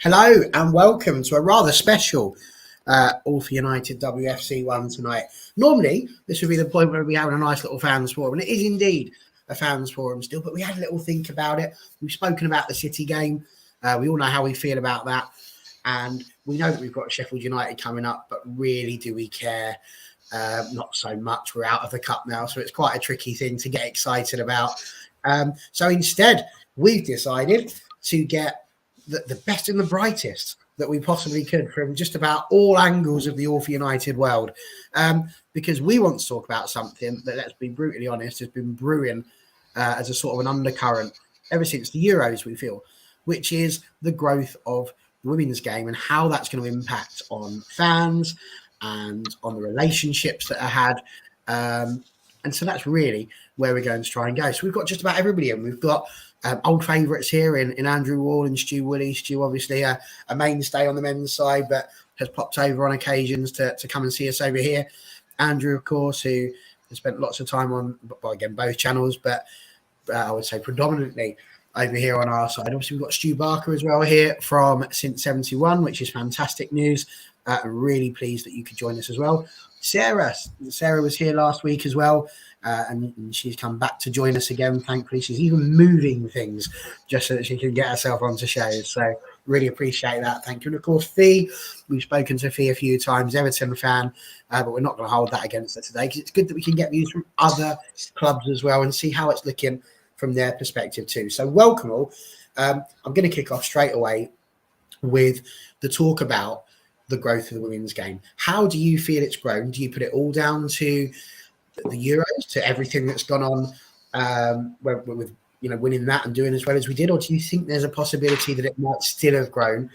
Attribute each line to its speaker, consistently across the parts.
Speaker 1: Hello and welcome to a rather special All for United WFC one tonight. Normally, this would be the point where we have a nice little fans forum, and it is indeed a fans forum still, but we had a little think about it. We've spoken about the City game. We all know how we feel about that, and we know that we've got Sheffield United coming up, but really, do we care? Not so much. We're out of the cup now, so it's quite a tricky thing to get excited about. So instead, we've decided to get the best and the brightest that we possibly could from just about all angles of the All for United world, because we want to talk about something that, let's be brutally honest, has been brewing as a sort of an undercurrent ever since the Euros, we feel, which is the growth of the women's game and how that's going to impact on fans and on the relationships that are had. And so that's really where we're going to try and go. So we've got just about everybody in. We've got old favourites here in Andrew Wall and Stu Woody. Stu, obviously a mainstay on the men's side, but has popped over on occasions to come and see us over here. Andrew, of course, who has spent lots of time on, well, again, both channels, but I would say predominantly over here on our side. Obviously, we've got Stu Barker as well here from Since 71, which is fantastic news. Really pleased that you could join us as well. Sarah was here last week as well, and she's come back to join us again. Thankfully, she's even moving things just so that she can get herself onto shows. So really appreciate that. Thank you. And of course, Fee, we've spoken to Fee a few times, Everton fan, but we're not going to hold that against her today because it's good that we can get views from other clubs as well and see how it's looking from their perspective too. So welcome all. I'm going to kick off straight away with the talk about the growth of the women's game. How do you feel it's grown? Do you put it all down to the Euros, to everything that's gone on with winning that and doing as well as we did, or do you think there's a possibility that it might still have grown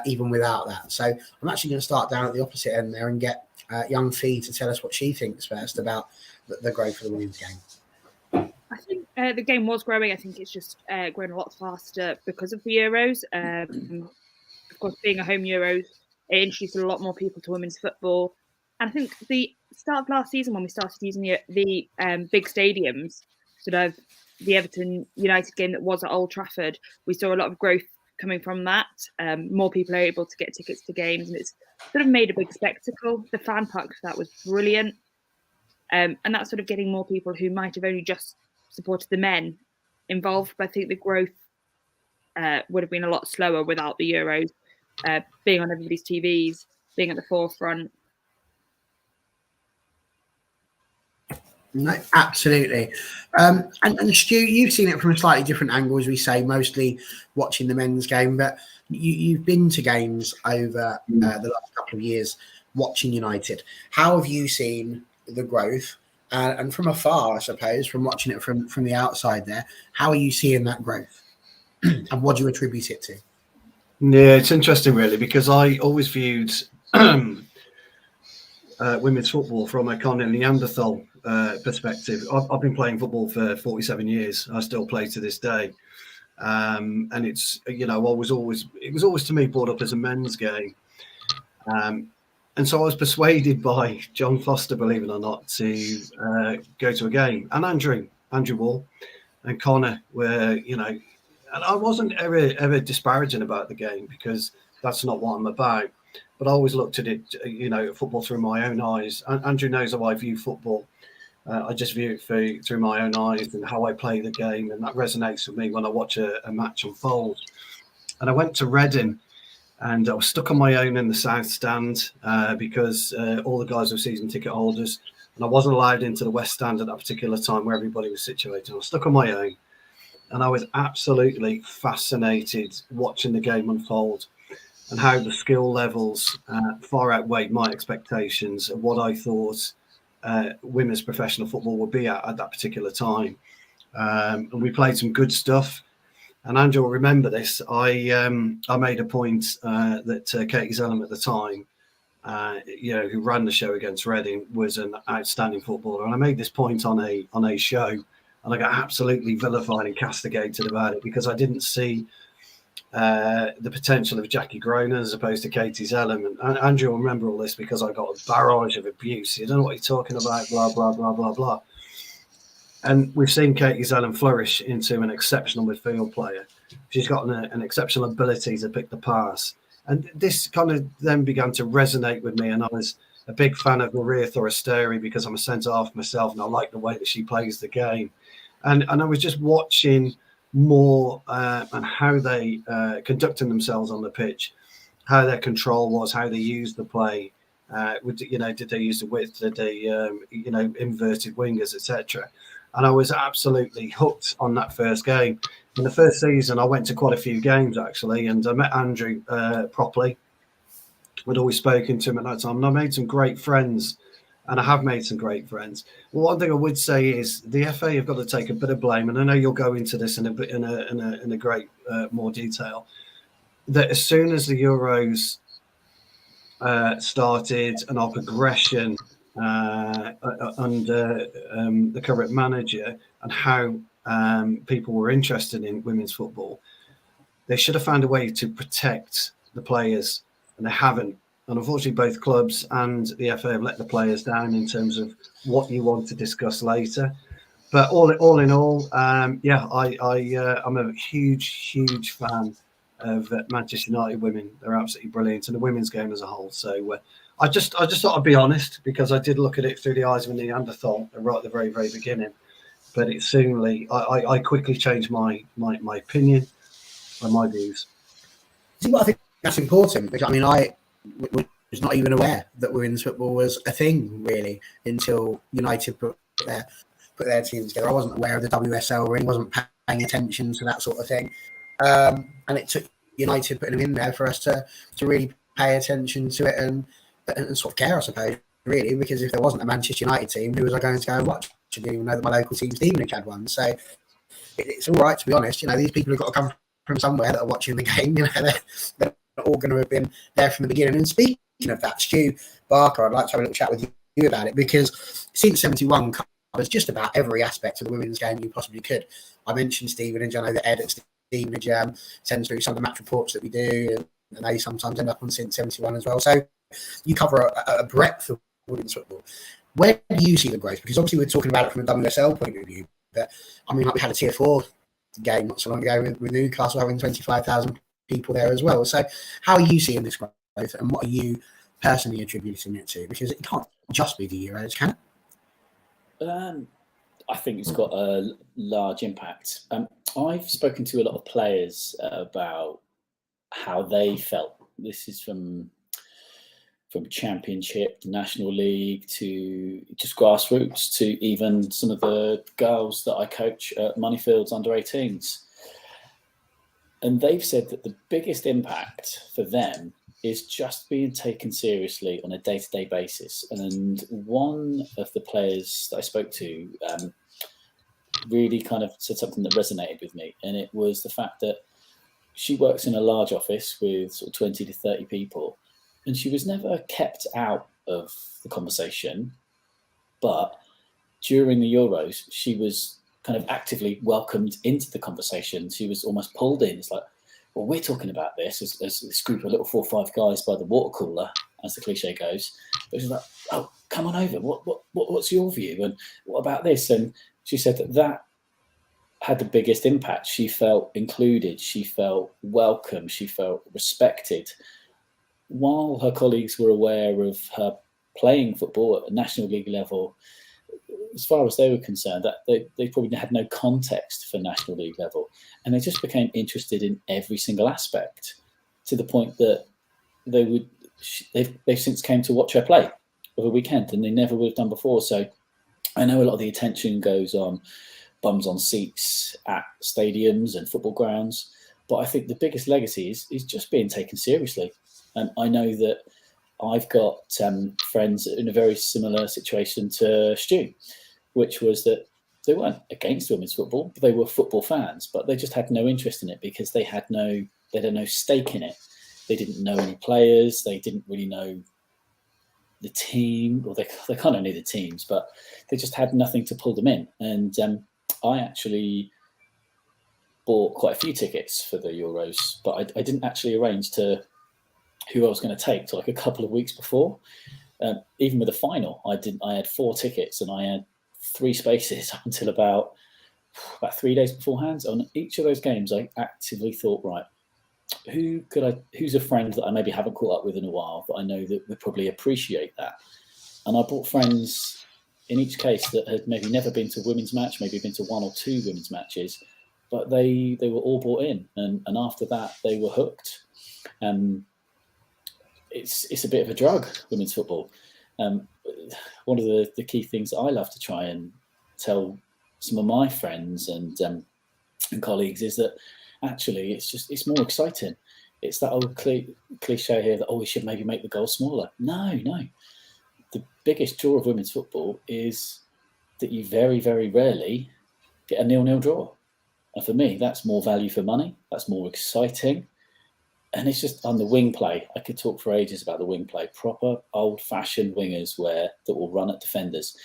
Speaker 1: even without that? So I'm actually going to start down at the opposite end there and get young Fee to tell us what she thinks first about the growth of the women's game.
Speaker 2: I think the game was growing. I think it's just growing a lot faster because of the Euros. Of course, being a home Euros, it introduced a lot more people to women's football. And I think the start of last season, when we started using the big stadiums, sort of the Everton United game that was at Old Trafford, we saw a lot of growth coming from that. More people are able to get tickets to games, and it's sort of made a big spectacle. The fan park for that was brilliant. And that's sort of getting more people who might have only just supported the men involved. But I think the growth would have been a lot slower without the Euros. Being on everybody's TVs, being at the forefront.
Speaker 1: No, absolutely. And Stu, you've seen it from a slightly different angle, as we say, mostly watching the men's game, but you've been to games over the last couple of years watching United. How have you seen the growth? And from afar, I suppose, from watching it from the outside there, how are you seeing that growth? And what do you attribute it to?
Speaker 3: Yeah, it's interesting, really, because I always viewed women's football from a kind of Neanderthal perspective. I've been playing football for 47 years. I still play to this day. And it's, it was always to me brought up as a men's game. And so I was persuaded by John Foster, believe it or not, to go to a game. And Andrew Wall and Connor were, and I wasn't ever disparaging about the game because that's not what I'm about. But I always looked at it, football through my own eyes. Andrew knows how I view football. I just view it through my own eyes and how I play the game. And that resonates with me when I watch a match unfold. And I went to Reading and I was stuck on my own in the South Stand because all the guys were season ticket holders. And I wasn't allowed into the West Stand at that particular time where everybody was situated. I was stuck on my own. And I was absolutely fascinated watching the game unfold and how the skill levels far outweighed my expectations of what I thought women's professional football would be at that particular time. And we played some good stuff. And Andrew will remember this. I made a point that Katie Zellum at the time, who ran the show against Reading, was an outstanding footballer. And I made this point on a show. And I got absolutely vilified and castigated about it because I didn't see the potential of Jackie Groner as opposed to Katie Zellum. And Andrew will remember all this because I got a barrage of abuse. You don't know what you're talking about, blah, blah, blah, blah, blah. And we've seen Katie Zellum flourish into an exceptional midfield player. She's got an exceptional ability to pick the pass. And this kind of then began to resonate with me. And I was a big fan of Maria Thorasteri because I'm a centre-half myself and I like the way that she plays the game. And I was just watching more on how they conducted themselves on the pitch, how their control was, how they used the play. Did they use the width? Did they, inverted wingers, etc.? And I was absolutely hooked on that first game. In the first season, I went to quite a few games actually, and I met Andrew properly. I'd always spoken to him at that time, and I made some great friends, and I have made some great friends. Well, one thing I would say is the FA have got to take a bit of blame, and I know you'll go into this in a great more detail. That as soon as the Euros started and our progression under the current manager and how people were interested in women's football, they should have found a way to protect the players, and they haven't. And unfortunately, both clubs and the FA have let the players down in terms of what you want to discuss later. But all in all, I'm a huge fan of Manchester United women. They're absolutely brilliant, and the women's game as a whole. So I just thought I'd be honest, because I did look at it through the eyes of a Neanderthal right at the very beginning. But it soonly, I quickly changed my opinion and my views.
Speaker 1: See, what I think that's important, because I mean, I was not even aware that women's football was a thing really until United put their teams together. I wasn't aware of the WSL ring, wasn't paying attention to that sort of thing, and it took United putting them in there for us to really pay attention to it and sort of care, I suppose, really, because if there wasn't a Manchester United team, who was I going to go and watch? I didn't even know that my local team, Stevenage, had one. So it's all right, to be honest. These people have got to come from somewhere that are watching the game. They're not all going to have been there from the beginning. And speaking of that, Stu Barker, I'd like to have a little chat with you about it, because since 71 covers just about every aspect of the women's game you possibly could. I mentioned Stevenage. I know that Ed at Stevenage sends through some of the match reports that we do, and they sometimes end up on since 71 as well. So you cover a breadth of women's football. Where do you see the growth? Because obviously we're talking about it from a WSL point of view, but I mean, like we had a Tier 4 game not so long ago with Newcastle having 25,000 people there as well. So how are you seeing this growth, and what are you personally attributing it to? Because it can't just be the Euros, can it?
Speaker 4: I think it's got a large impact. I've spoken to a lot of players about how they felt. This is from Championship, the National League, to just grassroots, to even some of the girls that I coach at Moneyfields under 18s. And they've said that the biggest impact for them is just being taken seriously on a day-to-day basis. And one of the players that I spoke to really kind of said something that resonated with me. And it was the fact that she works in a large office with sort of 20 to 30 people. And she was never kept out of the conversation, but during the Euros, she was kind of actively welcomed into the conversation. She was almost pulled in. It's like, well, we're talking about this as this group of little 4 or 5 guys by the water cooler, as the cliche goes. But she's like, oh, come on over. What's your view? And what about this? And she said that had the biggest impact. She felt included. She felt welcome. She felt respected. While her colleagues were aware of her playing football at a National League level, as far as they were concerned, that they probably had no context for National League level. And they just became interested in every single aspect, to the point that they've since came to watch her play over the weekend, and they never would have done before. So I know a lot of the attention goes on bums on seats at stadiums and football grounds, but I think the biggest legacy is just being taken seriously. And I know that I've got friends in a very similar situation to Stu, which was that they weren't against women's football, but they were football fans, but they just had no interest in it because they had no stake in it. They didn't know any players. They didn't really know the team, or they kind of knew the teams, but they just had nothing to pull them in. And I actually bought quite a few tickets for the Euros, but I didn't actually arrange to who I was going to take till like a couple of weeks before. Even with the final, I had 4 tickets and I had 3 spaces up until about about 3 days beforehand. On each of those games, I actively thought, right, who's a friend that I maybe haven't caught up with in a while, but I know that would probably appreciate that. And I brought friends in each case that had maybe never been to a women's match, maybe been to 1 or 2 women's matches, but they were all bought in, and after that they were hooked. It's a bit of a drug, women's football. One of the key things that I love to try and tell some of my friends and colleagues is that actually it's more exciting. It's that old cliche here that we should maybe make the goal smaller. No. The biggest draw of women's football is that you very, very rarely get a 0-0 draw. And for me, that's more value for money. That's more exciting. And it's just on the wing play. I could talk for ages about the wing play. Proper old-fashioned wingers that will run at defenders.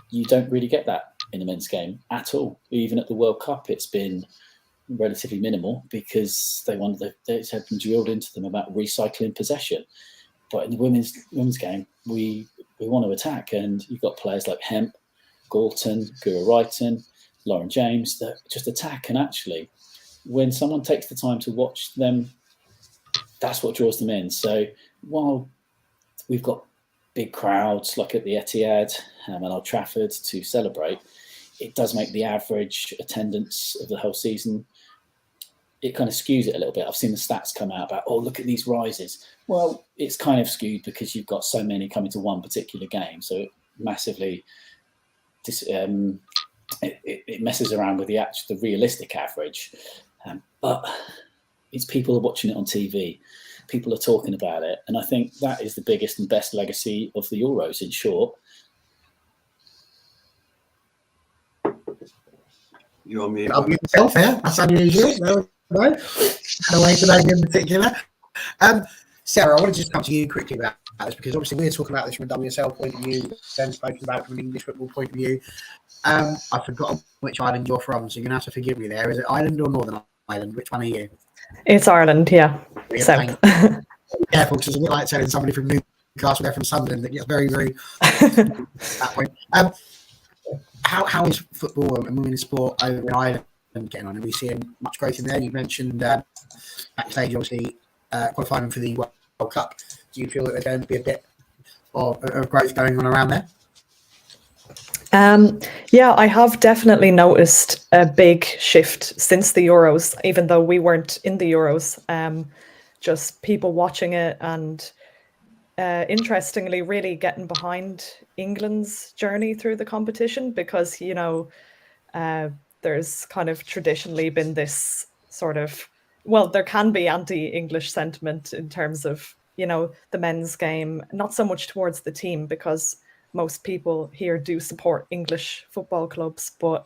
Speaker 4: You don't really get that in a men's game at all. Even at the World Cup, it's been relatively minimal because it's had been drilled into them about recycling possession. But in the women's game, we want to attack, and you've got players like Hemp, Galton, Gura Wrighton, Lauren James that just attack. And actually, when someone takes the time to watch them, that's what draws them in. So while we've got big crowds like at the Etihad and Old Trafford to celebrate, it does make the average attendance of the whole season, it kind of skews it a little bit. I've seen the stats come out about, look at these rises. Well, it's kind of skewed because you've got so many coming to one particular game. So it massively, it messes around with the realistic average. But it's people are watching it on TV. People are talking about it. And I think that is the biggest and best legacy of the Euros, in short.
Speaker 3: You're on mute.
Speaker 1: I'll be myself here. That's unusual. No. No way to know in particular. Sarah, I want to just come to you quickly about this because obviously we're talking about this from a WSL point of view, then spoken about it from an English football point of view. I've forgotten which island you're from, so you're going to have to forgive me there. Is it Ireland or Northern Ireland? Which one are you?
Speaker 5: It's Ireland, yeah. South.
Speaker 1: Careful, because it's a bit like telling somebody from Newcastle, they're from Sunderland, that gets very, very that point. How is football and women's sport over in Ireland getting on? Are we seeing much growth in there? You mentioned backstage, obviously, qualifying for the World Cup. Do you feel that there's going to be a bit of growth going on around there?
Speaker 5: Yeah, I have definitely noticed a big shift since the Euros, even though we weren't in the Euros. Just people watching it and interestingly really getting behind England's journey through the competition because, there's kind of traditionally been this sort of, there can be anti-English sentiment in terms of, the men's game, not so much towards the team because most people here do support English football clubs, but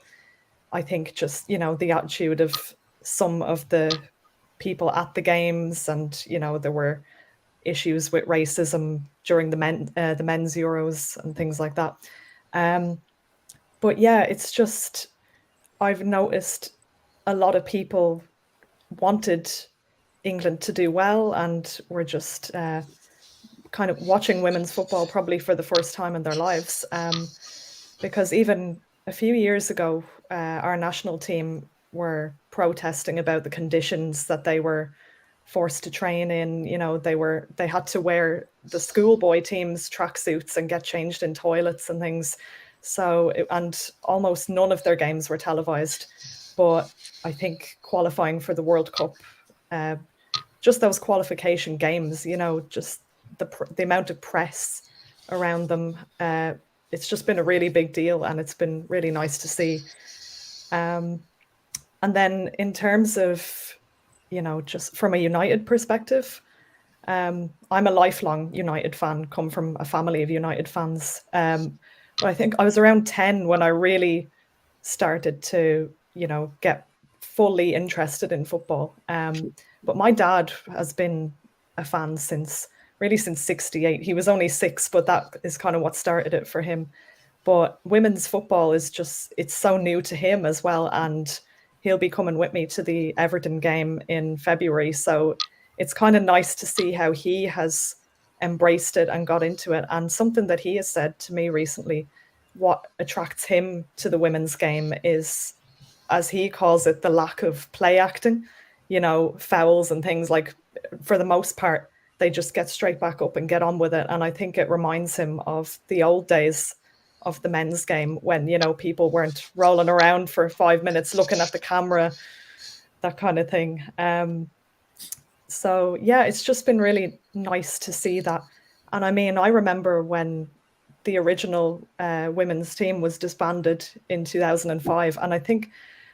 Speaker 5: I think just, the attitude of some of the people at the games and, there were issues with racism during the men's Euros and things like that. But yeah, it's just, I've noticed a lot of people wanted England to do well and were just kind of watching women's football probably for the first time in their lives. Because even a few years ago, our national team were protesting about the conditions that they were forced to train in. They had to wear the schoolboy team's tracksuits and get changed in toilets and things. And almost none of their games were televised. But I think qualifying for the World Cup, just those qualification games, just the amount of press around them, it's just been a really big deal and it's been really nice to see. And then in terms of, just from a United perspective, I'm a lifelong United fan, come from a family of United fans. But I think I was around 10 when I really started to, get fully interested in football. But my dad has been a fan since 68. He was only 6, but that is kind of what started it for him. But women's football is just, it's so new to him as well. And he'll be coming with me to the Everton game in February. So it's kind of nice to see how he has embraced it and got into it. And something that he has said to me recently, what attracts him to the women's game is as he calls it, the lack of play acting, you know, fouls and things, like, for the most part, they just get straight back up and get on with it. And I think it reminds him of the old days of the men's game when, you know, people weren't rolling around for 5 minutes looking at the camera, that kind of thing. So yeah, it's just been really nice to see that. And I mean, I remember when the original women's team was disbanded in 2005, and I think,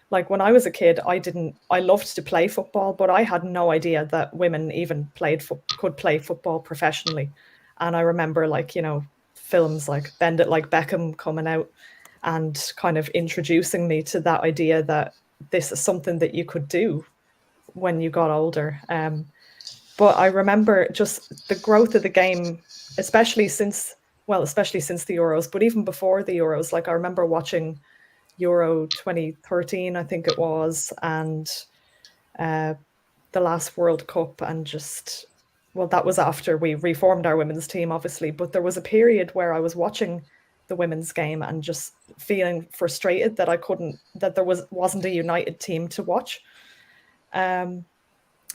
Speaker 5: like, when I was a kid, I loved to play football, but I had no idea that women even could play football professionally. And I remember, like, you know, films like Bend It Like Beckham coming out and kind of introducing me to that idea that this is something that you could do when you got older. But I remember just the growth of the game, especially since the Euros, but even before the Euros. Like, I remember watching Euro 2013, I think it was, and the last World Cup, and just, well, that was after we reformed our women's team, obviously, but there was a period where I was watching the women's game and just feeling frustrated that there wasn't a united team to watch.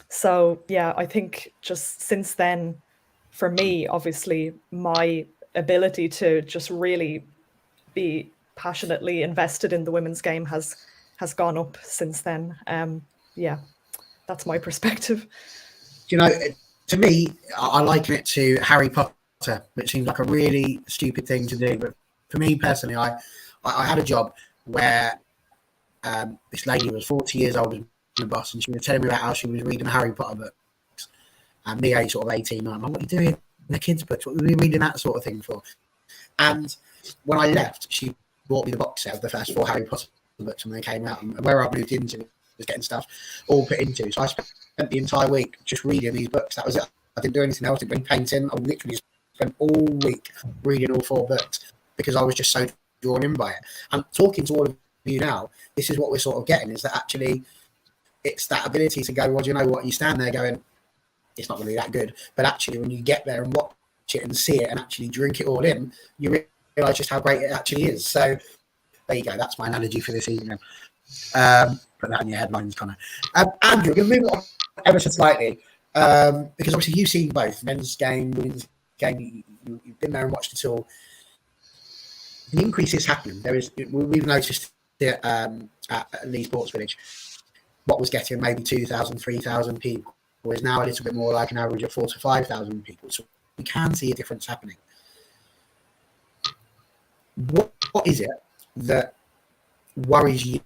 Speaker 5: So yeah, I think just since then, for me, obviously, my ability to just really be passionately invested in the women's game has gone up since then. Yeah, that's my perspective.
Speaker 1: You know, to me, I liken it to Harry Potter, which seems like a really stupid thing to do. But for me personally, I had a job where this lady was 40 years old in the boss, and she was telling me about how she was reading Harry Potter books. And me, age sort of 18, I'm like, what are you doing in the kids' books? What were you reading that sort of thing for? And when I left, she bought me the box set of the first 4 Harry Potter books when they came out, and where I moved into was getting stuff all put into. So I spent the entire week just reading these books. That was it. I didn't do anything else. I didn't do any painting. I literally spent all week reading all 4 books because I was just so drawn in by it. And talking to all of you now, this is what we're sort of getting, is that actually it's that ability to go, well, do you know what? You stand there going, it's not really that good. But actually, when you get there and watch it and see it and actually drink it all in, you realise just how great it actually is. So there you go. That's my analogy for this evening. Put that in your headlines, Connor. Andrew, we're going to move on ever so slightly, because obviously you've seen both men's game, women's game. You've been there and watched it all. The increase is happening. We've noticed it at Leeds Sports Village. What was getting maybe 2,000, 3,000 people is now a little bit more like an average of 4,000 to 5,000 people. So we can see a difference happening. What is it that worries you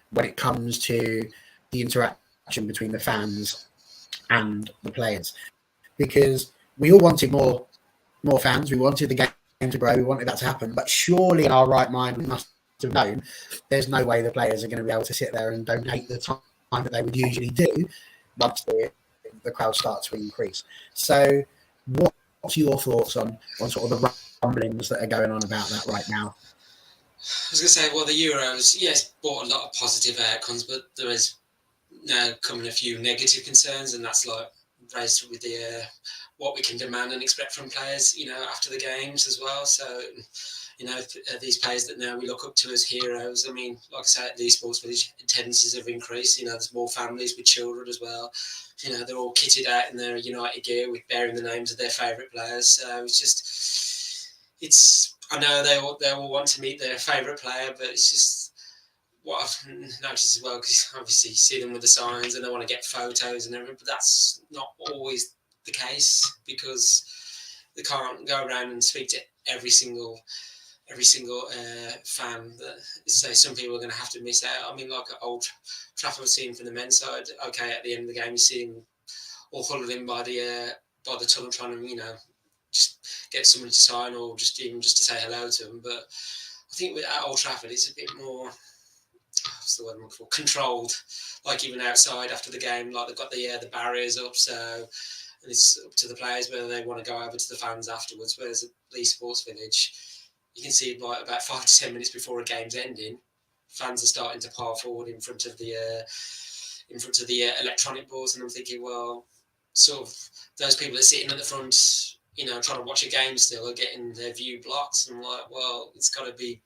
Speaker 1: when it comes to the interaction between the fans and the players? Because we all wanted more fans. We wanted the game to grow. We wanted that to happen. But surely in our right mind, we must have known there's no way the players are going to be able to sit there and donate the time that they would usually do once the crowd starts to increase. So what's your thoughts on sort of the rumblings that are going on about that right now?
Speaker 6: I was going to say, well, the Euros, yes, brought a lot of positive outcomes, but there is now coming a few negative concerns, and that's like raised with the what we can demand and expect from players, you know, after the games as well. So, you know, these players that now we look up to as heroes. I mean, like I say, at Leeds Sports Village, attendances have increased. You know, there's more families with children as well. You know, they're all kitted out in their United gear with bearing the names of their favourite players. So I know they all want to meet their favourite player, but it's just what I've noticed as well, because obviously you see them with the signs and they want to get photos and everything, but that's not always the case, because they can't go around and speak to every single fan. So some people are going to have to miss out. I mean, like at Old Trafford, seen from the men's side, okay, at the end of the game you see them all huddled in by the tunnel trying to, you know, just get someone to sign or just to say hello to them. But I think at Old Trafford it's a bit more, what's the word I'm looking for, controlled. Like even outside after the game, like they've got the barriers up, so and it's up to the players whether they want to go over to the fans afterwards. Whereas at Leeds Sports Village, you can see like about 5 to 10 minutes before a game's ending, fans are starting to pile forward in front of the electronic boards, and I'm thinking, well, sort of those people that are sitting at the front, you know, trying to watch a game still are getting their view blocked. And I'm like, well, it's got to be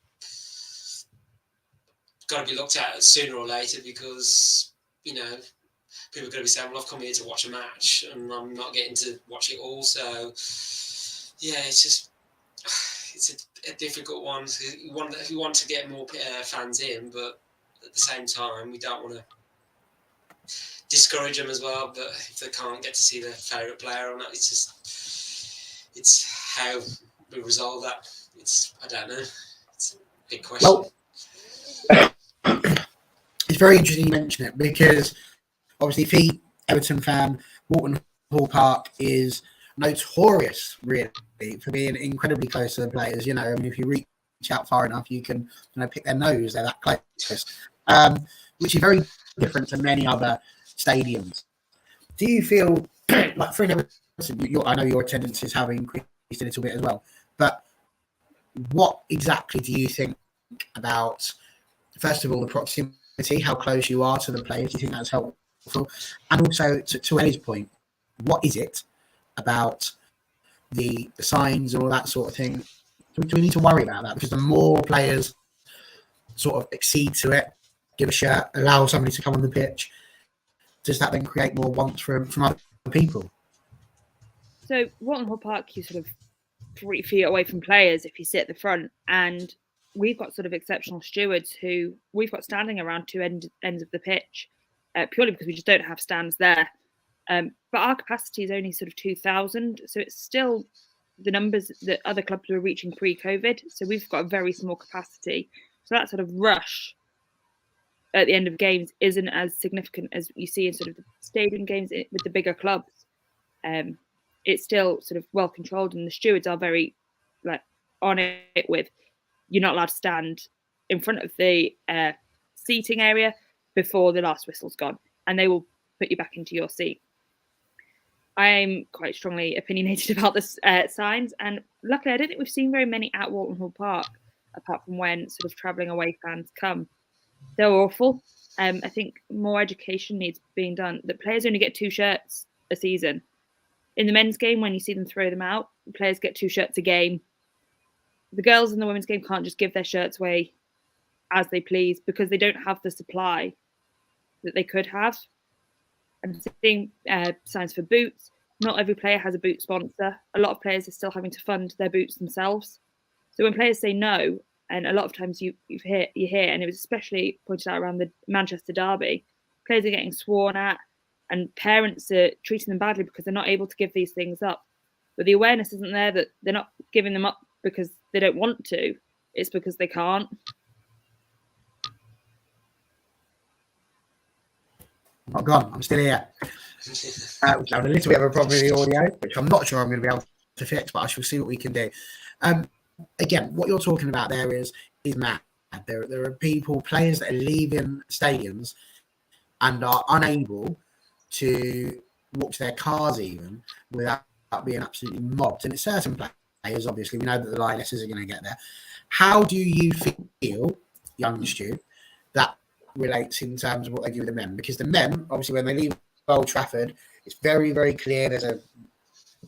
Speaker 6: got to be looked at sooner or later, because people are going to be saying, well, I've come here to watch a match and I'm not getting to watch it all. So yeah, it's a difficult one. We want to get more fans in, but at the same time we don't want to discourage them as well. But if they can't get to see their favourite player or not, it's how we resolve that. I don't know. It's a big question.
Speaker 1: Well, it's very interesting you mention it, because obviously, if he, Everton fan, Walton Hall Park is notorious, really, for being incredibly close to the players. If you reach out far enough, you can pick their nose. They're that close, which is very different to many other stadiums. Do you feel like, for Everton, I know your attendances have increased a little bit as well, but what exactly do you think about, first of all, the proximity, how close you are to the players? Do you think that's helpful? And also, to Ellie's point, what is it about the signs and all that sort of thing? Do we need to worry about that? Because the more players sort of accede to it, give a shirt, allow somebody to come on the pitch, does that then create more want from other people?
Speaker 2: So Walton Hall Park, you sort of 3 feet away from players if you sit at the front, and we've got sort of exceptional stewards who we've got standing around two ends of the pitch, purely because we just don't have stands there. But our capacity is only sort of 2,000, so it's still the numbers that other clubs were reaching pre-COVID. So we've got a very small capacity. So that sort of rush at the end of games isn't as significant as you see in sort of the stadium games with the bigger clubs. It's still sort of well controlled, and the stewards are very on it with, you're not allowed to stand in front of the seating area before the last whistle's gone, and they will put you back into your seat. I'm quite strongly opinionated about this signs, and luckily I don't think we've seen very many at Walton Hall Park, apart from when sort of travelling away fans come. They're awful. I think more education needs being done. The players only get 2 shirts a season. In the men's game, when you see them throw them out, the players get 2 shirts a game. The girls in the women's game can't just give their shirts away as they please, because they don't have the supply that they could have. I'm seeing signs for boots. Not every player has a boot sponsor. A lot of players are still having to fund their boots themselves. So when players say no, and a lot of times you hear, and it was especially pointed out around the Manchester derby, players are getting sworn at, and parents are treating them badly because they're not able to give these things up. But the awareness isn't there that they're not giving them up because they don't want to. It's because they can't.
Speaker 1: I'm gone. I'm still here. I'm having a little bit of a problem with the audio, which I'm not sure I'm going to be able to fix, but I shall see what we can do. Again, what you're talking about there is mad. There are players that are leaving stadiums and are unable to walk to their cars even without being absolutely mobbed. And it's certain players, obviously, we know that the Lionesses are going to get there. How do you feel, young Stu, that relates in terms of what they do with the men? Because the men, obviously, when they leave Old Trafford, it's very, very clear. There's a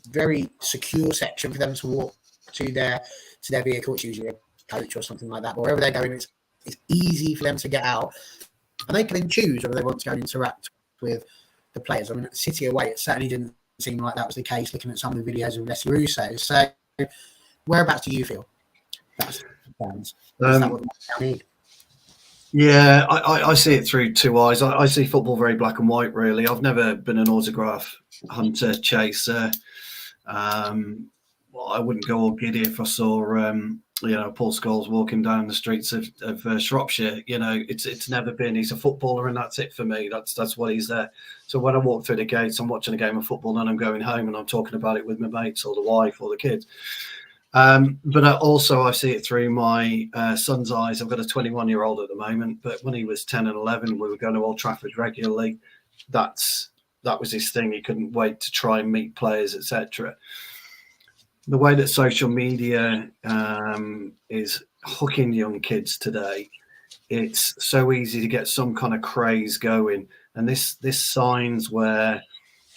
Speaker 1: very secure section for them to walk to their vehicle. It's usually a coach or something like that. But wherever they're going, it's easy for them to get out, and they can then choose whether they want to go and interact with the players. I mean, at City away, it certainly didn't seem like that was the case, looking at some of the videos of Leslie Russo. So whereabouts do you feel that's fans? Is that what they need?
Speaker 3: Yeah, I see it through 2 eyes. I see football very black and white, really. I've never been an autograph hunter, chaser. I wouldn't go all giddy if I saw, Paul Scholes walking down the streets of Shropshire. It's never been. He's a footballer, and that's it for me. That's what he's there. So when I walk through the gates, I'm watching a game of football, and I'm going home, and I'm talking about it with my mates or the wife or the kids. But I see it through my son's eyes. I've got a 21-year-old at the moment, but when he was 10 and 11, we were going to Old Trafford regularly. That was his thing. He couldn't wait to try and meet players, etc. The way that social media is hooking young kids today, it's so easy to get some kind of craze going. And this signs where,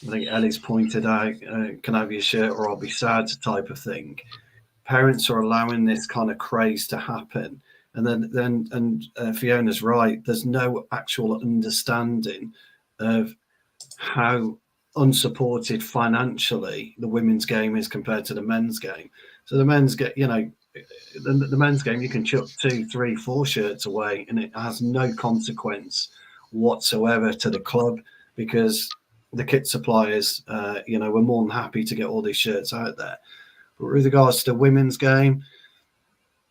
Speaker 3: I think Ellie's pointed out, can I have your shirt or I'll be sad type of thing. Parents are allowing this kind of craze to happen, And then Fiona's right. There's no actual understanding of how unsupported financially the women's game is compared to the men's game. So the men's get, the men's game, you can chuck 2, 3, 4 shirts away, and it has no consequence whatsoever to the club, because the kit suppliers, were more than happy to get all these shirts out there. But with regards to the women's game,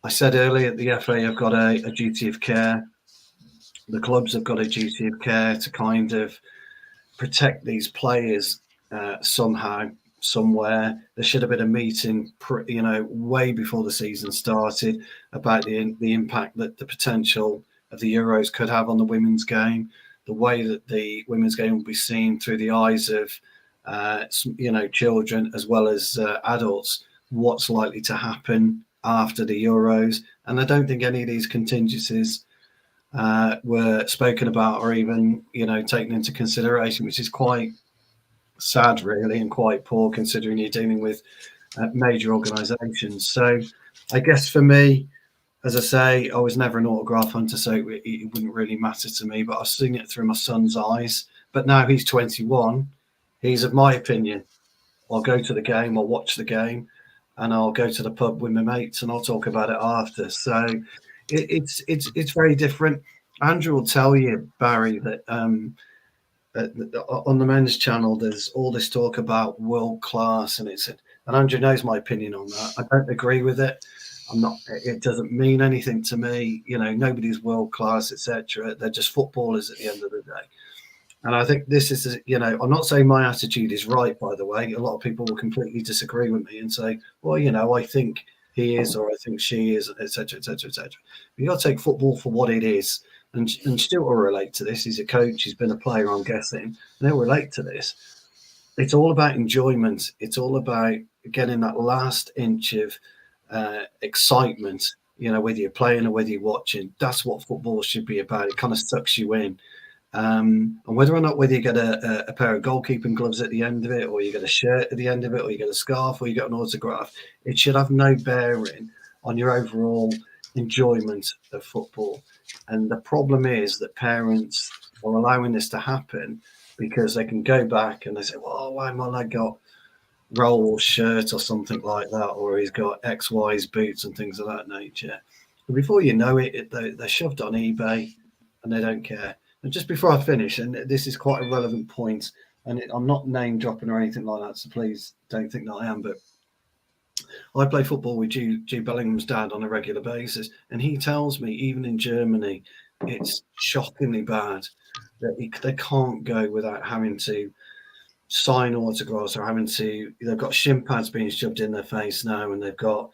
Speaker 3: I said earlier, the FA have got a duty of care. The clubs have got a duty of care to kind of protect these players somehow, somewhere. There should have been a meeting, way before the season started about the impact that the potential of the Euros could have on the women's game, the way that the women's game will be seen through the eyes of, children as well as adults, what's likely to happen after the Euros. And I don't think any of these contingencies were spoken about or even, taken into consideration, which is quite sad, really, and quite poor considering you're dealing with major organisations. So I guess for me, as I say, I was never an autograph hunter, so it wouldn't really matter to me, but I've seen it through my son's eyes. But now he's 21, he's of my opinion. I'll go to the game, I'll watch the game, and I'll go to the pub with my mates and I'll talk about it after. So it's very different. Andrew will tell you, Barry, that on the men's channel, there's all this talk about world class, and Andrew knows my opinion on that. I don't agree with it. It doesn't mean anything to me. Nobody's world class, etc. They're just footballers at the end of the day. And I think this is, I'm not saying my attitude is right, by the way. A lot of people will completely disagree with me and say, well, I think he is, or I think she is, etc., etc., etc. You got to take football for what it is. And Stuart will relate to this. He's a coach. He's been a player, I'm guessing. And he'll relate to this. It's all about enjoyment. It's all about getting that last inch of excitement, whether you're playing or whether you're watching. That's what football should be about. It kind of sucks you in. And whether you get a pair of goalkeeping gloves at the end of it, or you get a shirt at the end of it, or you get a scarf, or you get an autograph, it should have no bearing on your overall enjoyment of football. And the problem is that parents are allowing this to happen because they can go back and they say, well, why my lad got Roll's shirt or something like that, or he's got XY's boots and things of that nature. And before you know it, they're shoved on eBay and they don't care. And just before I finish, and this is quite a relevant point, and I'm not name dropping or anything like that, so please don't think that I am, but I play football with Jude Bellingham's dad on a regular basis, and he tells me even in Germany, it's shockingly bad that they can't go without having to sign autographs or they've got shin pads being shoved in their face now, and they've got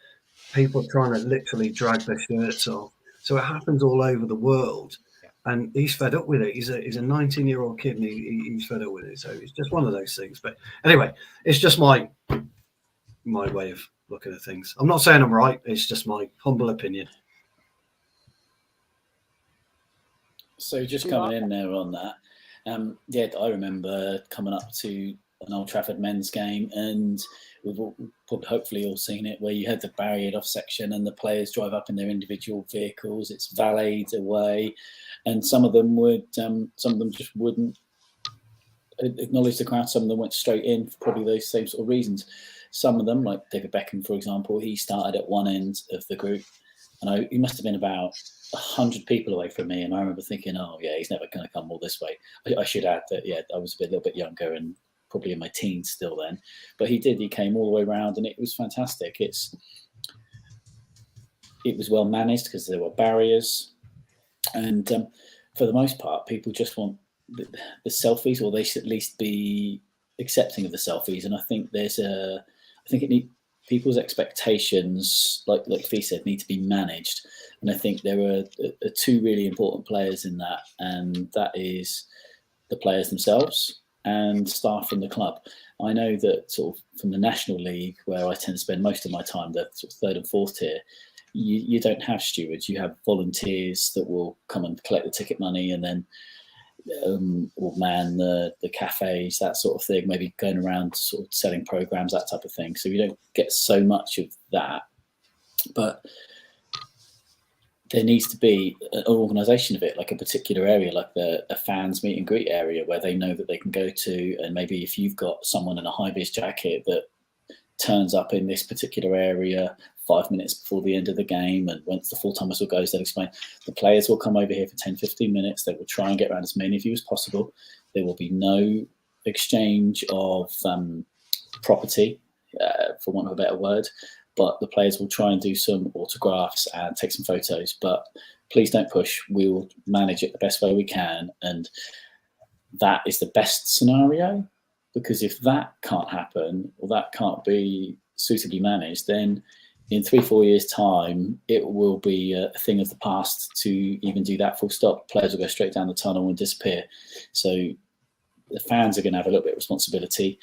Speaker 3: people trying to literally drag their shirts off. So it happens all over the world. And he's fed up with it. He's a 19-year-old kid, and he's fed up with it. So it's just one of those things. But anyway, it's just my way of looking at things. I'm not saying I'm right. It's just my humble opinion.
Speaker 4: So just coming in there on that, I remember coming up to an Old Trafford men's game, and we've hopefully all seen it, where you had the barriered off section and the players drive up in their individual vehicles. It's valeted away, and some of them just wouldn't acknowledge the crowd. Some of them went straight in for probably those same sort of reasons. Some of them, like David Beckham, for example, he started at one end of the group, and he must have been about 100 people away from me, and I remember thinking, oh yeah, he's never going to come all this way. I should add that I was a little bit younger and probably in my teens still then, but he came all the way around, and it was fantastic. It was well managed because there were barriers, and for the most part, people just want the selfies, or they should at least be accepting of the selfies. And I think people's expectations, like Fee said, need to be managed. And I think there are two really important players in that, and that is the players themselves and staff in the club. I know that sort of from the National League, where I tend to spend most of my time, the sort of third and fourth tier, you don't have stewards. You have volunteers that will come and collect the ticket money, and then will man the cafes, that sort of thing, maybe going around sort of selling programs, that type of thing. So you don't get so much of that. But there needs to be an organisation of it, like a particular area, like a fans meet and greet area where they know that they can go to. And maybe if you've got someone in a high-vis jacket that turns up in this particular area 5 minutes before the end of the game, and once the full-time whistle goes, they'll explain, the players will come over here for 10, 15 minutes. They will try and get around as many of you as possible. There will be no exchange of property, for want of a better word, but the players will try and do some autographs and take some photos. But please don't push. We will manage it the best way we can. And that is the best scenario, because if that can't happen, or that can't be suitably managed, then in 3-4 years' time, it will be a thing of the past to even do that full stop. Players will go straight down the tunnel and disappear. So the fans are going to have a little bit of responsibility.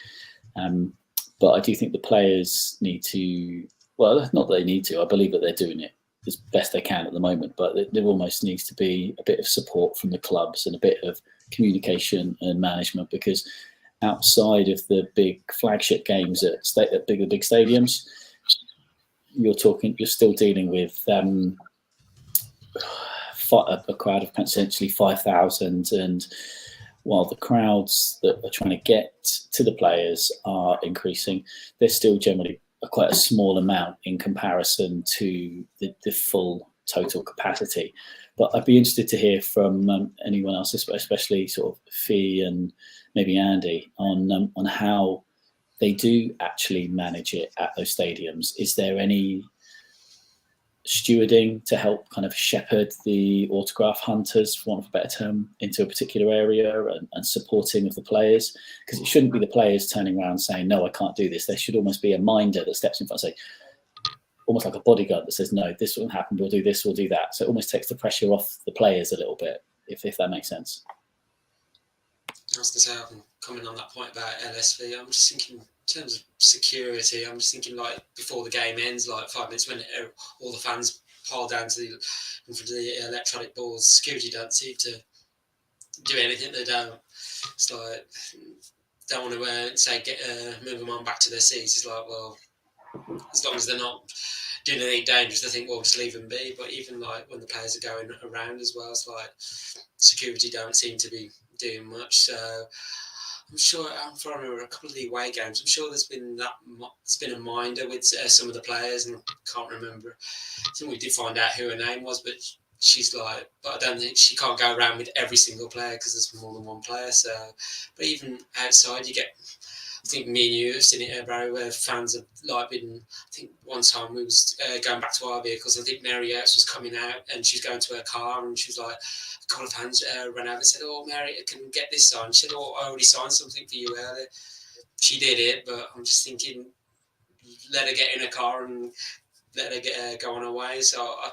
Speaker 4: But I do think the players need to, well, not that they need to, I believe that they're doing it as best they can at the moment, but there almost needs to be a bit of support from the clubs and a bit of communication and management, because outside of the big flagship games at big stadiums, you're still dealing with a crowd of potentially 5,000, and while the crowds that are trying to get to the players are increasing, they're still generally quite a small amount in comparison to the full total capacity. But I'd be interested to hear from anyone else, especially sort of Fee and maybe Andy, on how they do actually manage it at those stadiums. Is there any stewarding to help kind of shepherd the autograph hunters, for want of a better term, into a particular area, and supporting of the players? Because it shouldn't be the players turning around saying, no, I can't do this. There should almost be a minder that steps in front and say, almost like a bodyguard that says, no, this won't happen, we'll do this, we'll do that. So it almost takes the pressure off the players a little bit, if that makes sense.
Speaker 6: I was going to say, I can comment on that point about LSV. I'm just thinking, in terms of security, I'm just thinking, like, before the game ends, like 5 minutes, when all the fans pile down to in front of the electronic boards, security don't seem to do anything. They don't. It's like, don't want to say move them on back to their seats. It's like, well, as long as they're not doing anything dangerous, they think, well, just leave them be. But even like when the players are going around as well, it's like security don't seem to be doing much. So I'm sure, I'm trying to remember a couple of the away games, I'm sure there's been a minder with some of the players, and I can't remember. I think we did find out who her name was, but she's like, but I don't think she can't go around with every single player because there's more than one player. So, but even outside, you get, I think me and you have seen it, Barry, where fans have like been. I think one time we was going back to our vehicles. I think Mary Oates was coming out and she was going to her car, and she was like, a couple of fans ran out and said, "Oh, Mary, can we get this signed?" She said, "Oh, I already signed something for you earlier." She did it, but I'm just thinking, let her get in her car and let her go on her way. So I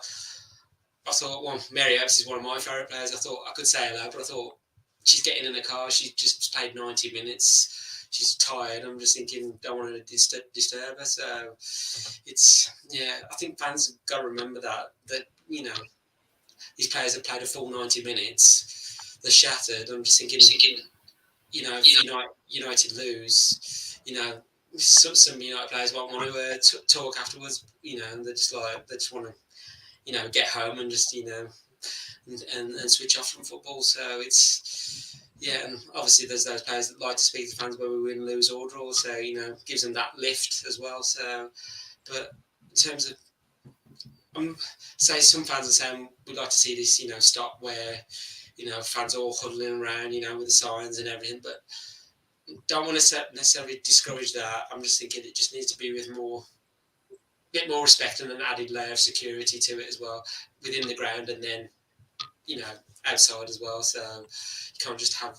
Speaker 6: thought, well, Mary Oates is one of my favourite players. I thought I could say hello, but I thought, she's getting in the car. She just played 90 minutes. She's tired. I'm just thinking, don't want to disturb her. So it's, yeah, I think fans have got to remember that you know, these players have played a full 90 minutes. They're shattered. I'm just thinking, you know, if United lose, you know, some United players won't want to talk afterwards. You know, and they just want to, you know, get home and just, you know, and switch off from football. So it's, yeah, and obviously there's those players that like to speak to fans where we win, lose or draw. So, you know, gives them that lift as well. So, but in terms of, say some fans are saying we'd like to see this, you know, stop where, you know, fans are all huddling around, you know, with the signs and everything. But don't want to necessarily discourage that. I'm just thinking it just needs to be with bit more respect and an added layer of security to it as well, within the ground and then, you know, outside as well. So you can't just have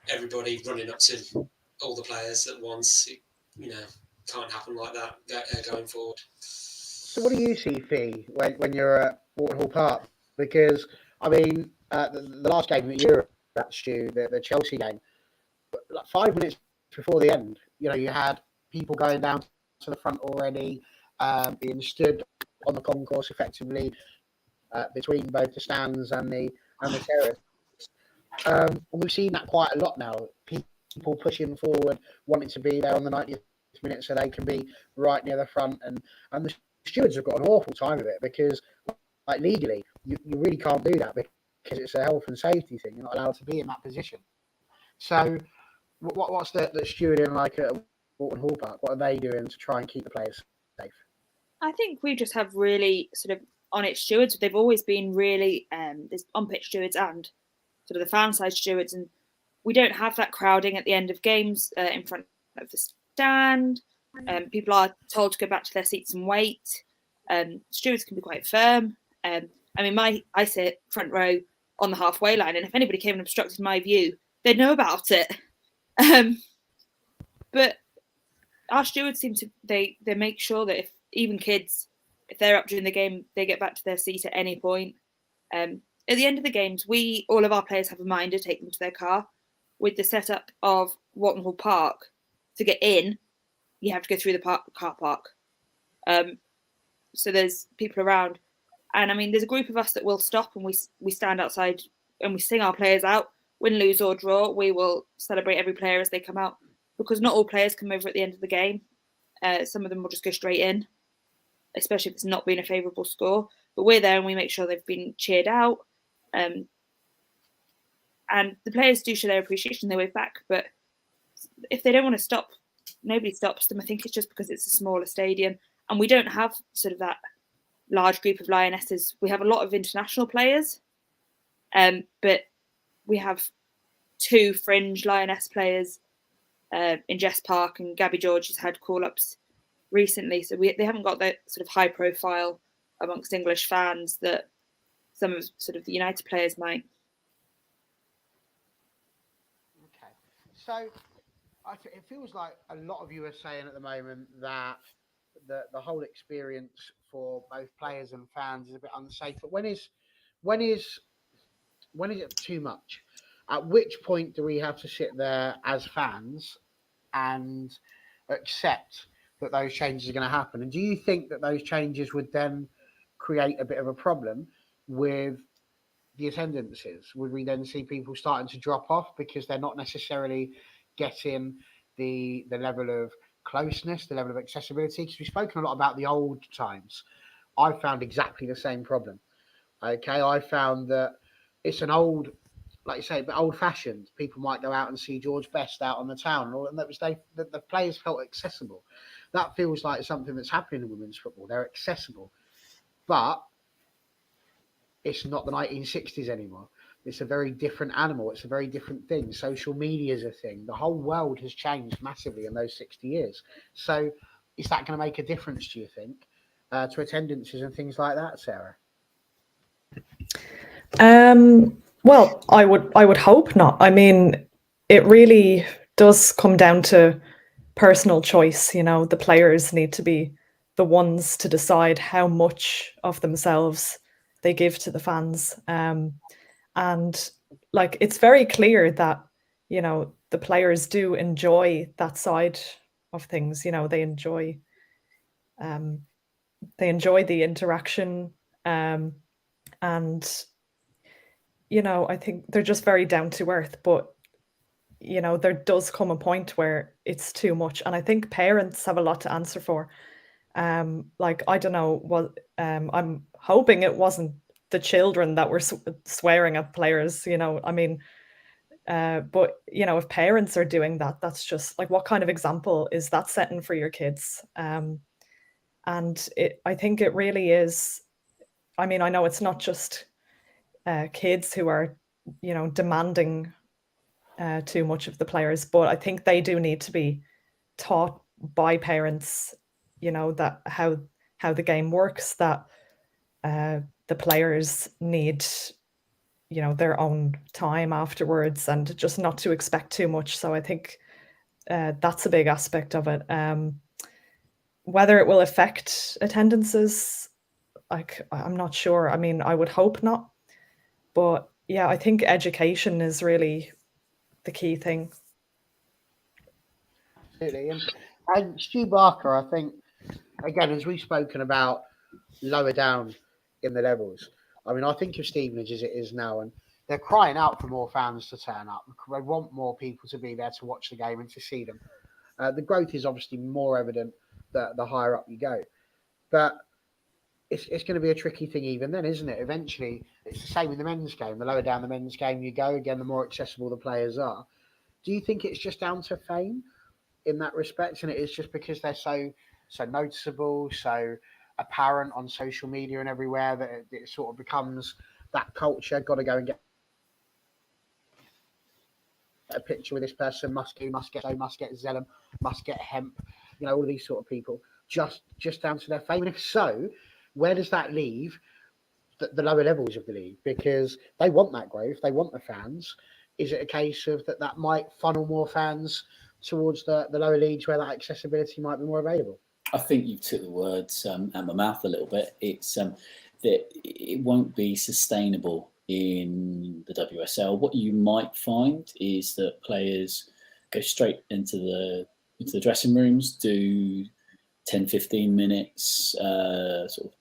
Speaker 6: everybody running up to all the players at once. You know, can't happen like that going forward.
Speaker 1: So what do you see, Fee, when you're at Wharton Hall Park? Because, I mean, the last game that you were at, Stu, the Chelsea game, like 5 minutes before the end, you know, you had people going down to the front already, being stood on the concourse effectively between both the stands and the terrace. And we've seen that quite a lot now. People pushing forward, wanting to be there on the 90th minute so they can be right near the front, and the stewards have got an awful time of it, because like legally, you really can't do that because it's a health and safety thing. You're not allowed to be in that position. So, what's the stewarding like at Walton Hall Park? What are they doing to try and keep the players safe?
Speaker 2: I think we just have really sort of on-pitch stewards. They've always been really there's on-pitch stewards and sort of the fan side stewards, and we don't have that crowding at the end of games in front of the stand. People are told to go back to their seats and wait. Stewards can be quite firm. I mean, I sit front row on the halfway line, and if anybody came and obstructed my view, they'd know about it. But our stewards seem to they make sure that if even kids, if they're up during the game, they get back to their seat at any point. At the end of the games, all of our players have a minder take them to their car. With the setup of Walton Hall Park, to get in, you have to go through the car park. So there's people around. And I mean, there's a group of us that will stop and we stand outside and we sing our players out. Win, lose or draw, we will celebrate every player as they come out, because not all players come over at the end of the game. Some of them will just go straight in, especially if it's not been a favourable score. But we're there and we make sure they've been cheered out. And the players do show their appreciation, they wave back. But if they don't want to stop, nobody stops them. I think it's just because it's a smaller stadium. And we don't have sort of that large group of Lionesses. We have a lot of international players. But we have 2 fringe Lioness players in Jess Park, and Gabby George has had call-ups recently. So they haven't got that sort of high profile amongst English fans that some of sort of the United players might.
Speaker 1: Okay. So it feels like a lot of you are saying at the moment that the whole experience for both players and fans is a bit unsafe. But when is it too much? At which point do we have to sit there as fans and accept that those changes are going to happen? And do you think that those changes would then create a bit of a problem with the attendances? Would we then see people starting to drop off because they're not necessarily getting the level of closeness, the level of accessibility? Because we've spoken a lot about the old times. I found exactly the same problem. Okay, I found that it's an old, like you say, but old-fashioned. People might go out and see George Best out on the town, and that was the players felt accessible. That feels like something that's happening in women's football. They're accessible, but it's not the 1960s anymore. It's a very different animal. It's a very different thing. Social media is a thing. The whole world has changed massively in those 60 years. So is that going to make a difference, do you think, to attendances and things like that, Sarah?
Speaker 5: Well, I would hope not. I mean, it really does come down to personal choice. You know, the players need to be the ones to decide how much of themselves they give to the fans. And like, it's very clear that, you know, the players do enjoy that side of things. You know, they enjoy the interaction, and you know, I think they're just very down to earth. But you know, there does come a point where it's too much, and I think parents have a lot to answer for. Like, I don't know what, I'm hoping it wasn't the children that were swearing at players, you know. I mean, but you know, if parents are doing that, that's just like, what kind of example is that setting for your kids? And I think it really is. I mean, I know it's not just kids who are, you know, demanding too much of the players, but I think they do need to be taught by parents, you know, that how the game works, that the players need, you know, their own time afterwards, and just not to expect too much. So I think that's a big aspect of it. Whether it will affect attendances, like, I'm not sure. I mean, I would hope not, but yeah, I think education is really the key thing.
Speaker 1: Absolutely. And Stu Barker, I think, again, as we've spoken about lower down in the levels, I mean, I think of Stevenage as it is now, and they're crying out for more fans to turn up. They want more people to be there to watch the game and to see them. The growth is obviously more evident the higher up you go. But it's going to be a tricky thing even then, isn't it? Eventually, it's the same in the men's game. The lower down the men's game you go, again, the more accessible the players are. Do you think it's just down to fame in that respect, and it is just because they're so noticeable, so apparent on social media and everywhere that it sort of becomes that culture? Got to go and get a picture with this person, must get Zellum, must get Hemp, all of these sort of people, just down to their fame. And if so, where does that leave the lower levels of the league? Because they want that growth, they want the fans. Is it a case of that might funnel more fans towards the lower leagues where that accessibility might be more available?
Speaker 4: I think you took the words out of my mouth a little bit. It's that it won't be sustainable in the WSL. What you might find is that players go straight into the dressing rooms, do 10-15 minutes sort of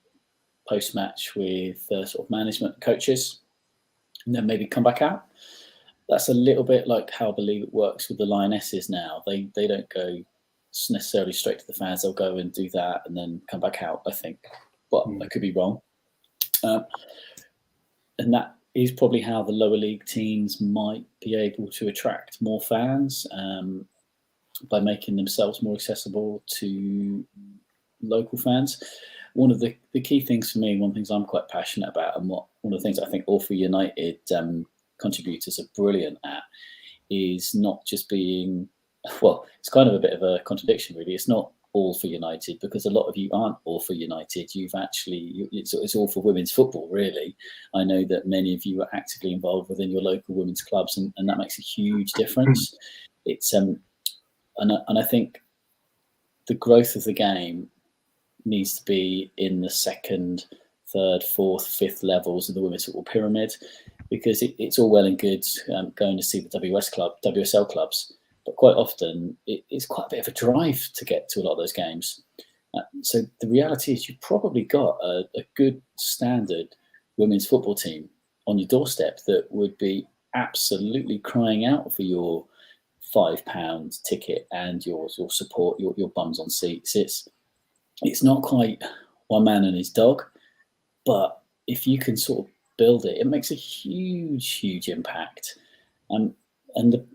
Speaker 4: post-match with sort of management coaches, and then maybe come back out. That's a little bit like how I believe it works with the Lionesses now. They don't go necessarily straight to the fans. They'll go and do that and then come back out, I think. But I could be wrong. And that is probably how the lower league teams might be able to attract more fans by making themselves more accessible to local fans. One of the key things for me, one of the things I'm quite passionate about, and one of the things I think All for United contributors are brilliant at, is not just being, well, it's kind of a bit of a contradiction really. It's not all for United, because a lot of you aren't all for United. You've actually, it's all for women's football really. I know that many of you are actively involved within your local women's clubs, and that makes a huge difference. It's and I think the growth of the game needs to be in the second, third, fourth, fifth levels of the women's football pyramid, because it's all well and good going to see the WSL clubs, but quite often it's quite a bit of a drive to get to a lot of those games. So the reality is you've probably got a good standard women's football team on your doorstep that would be absolutely crying out for your £5 ticket and your support, your bums on seats. It's not quite one man and his dog, but if you can sort of build it, it makes a huge impact. And the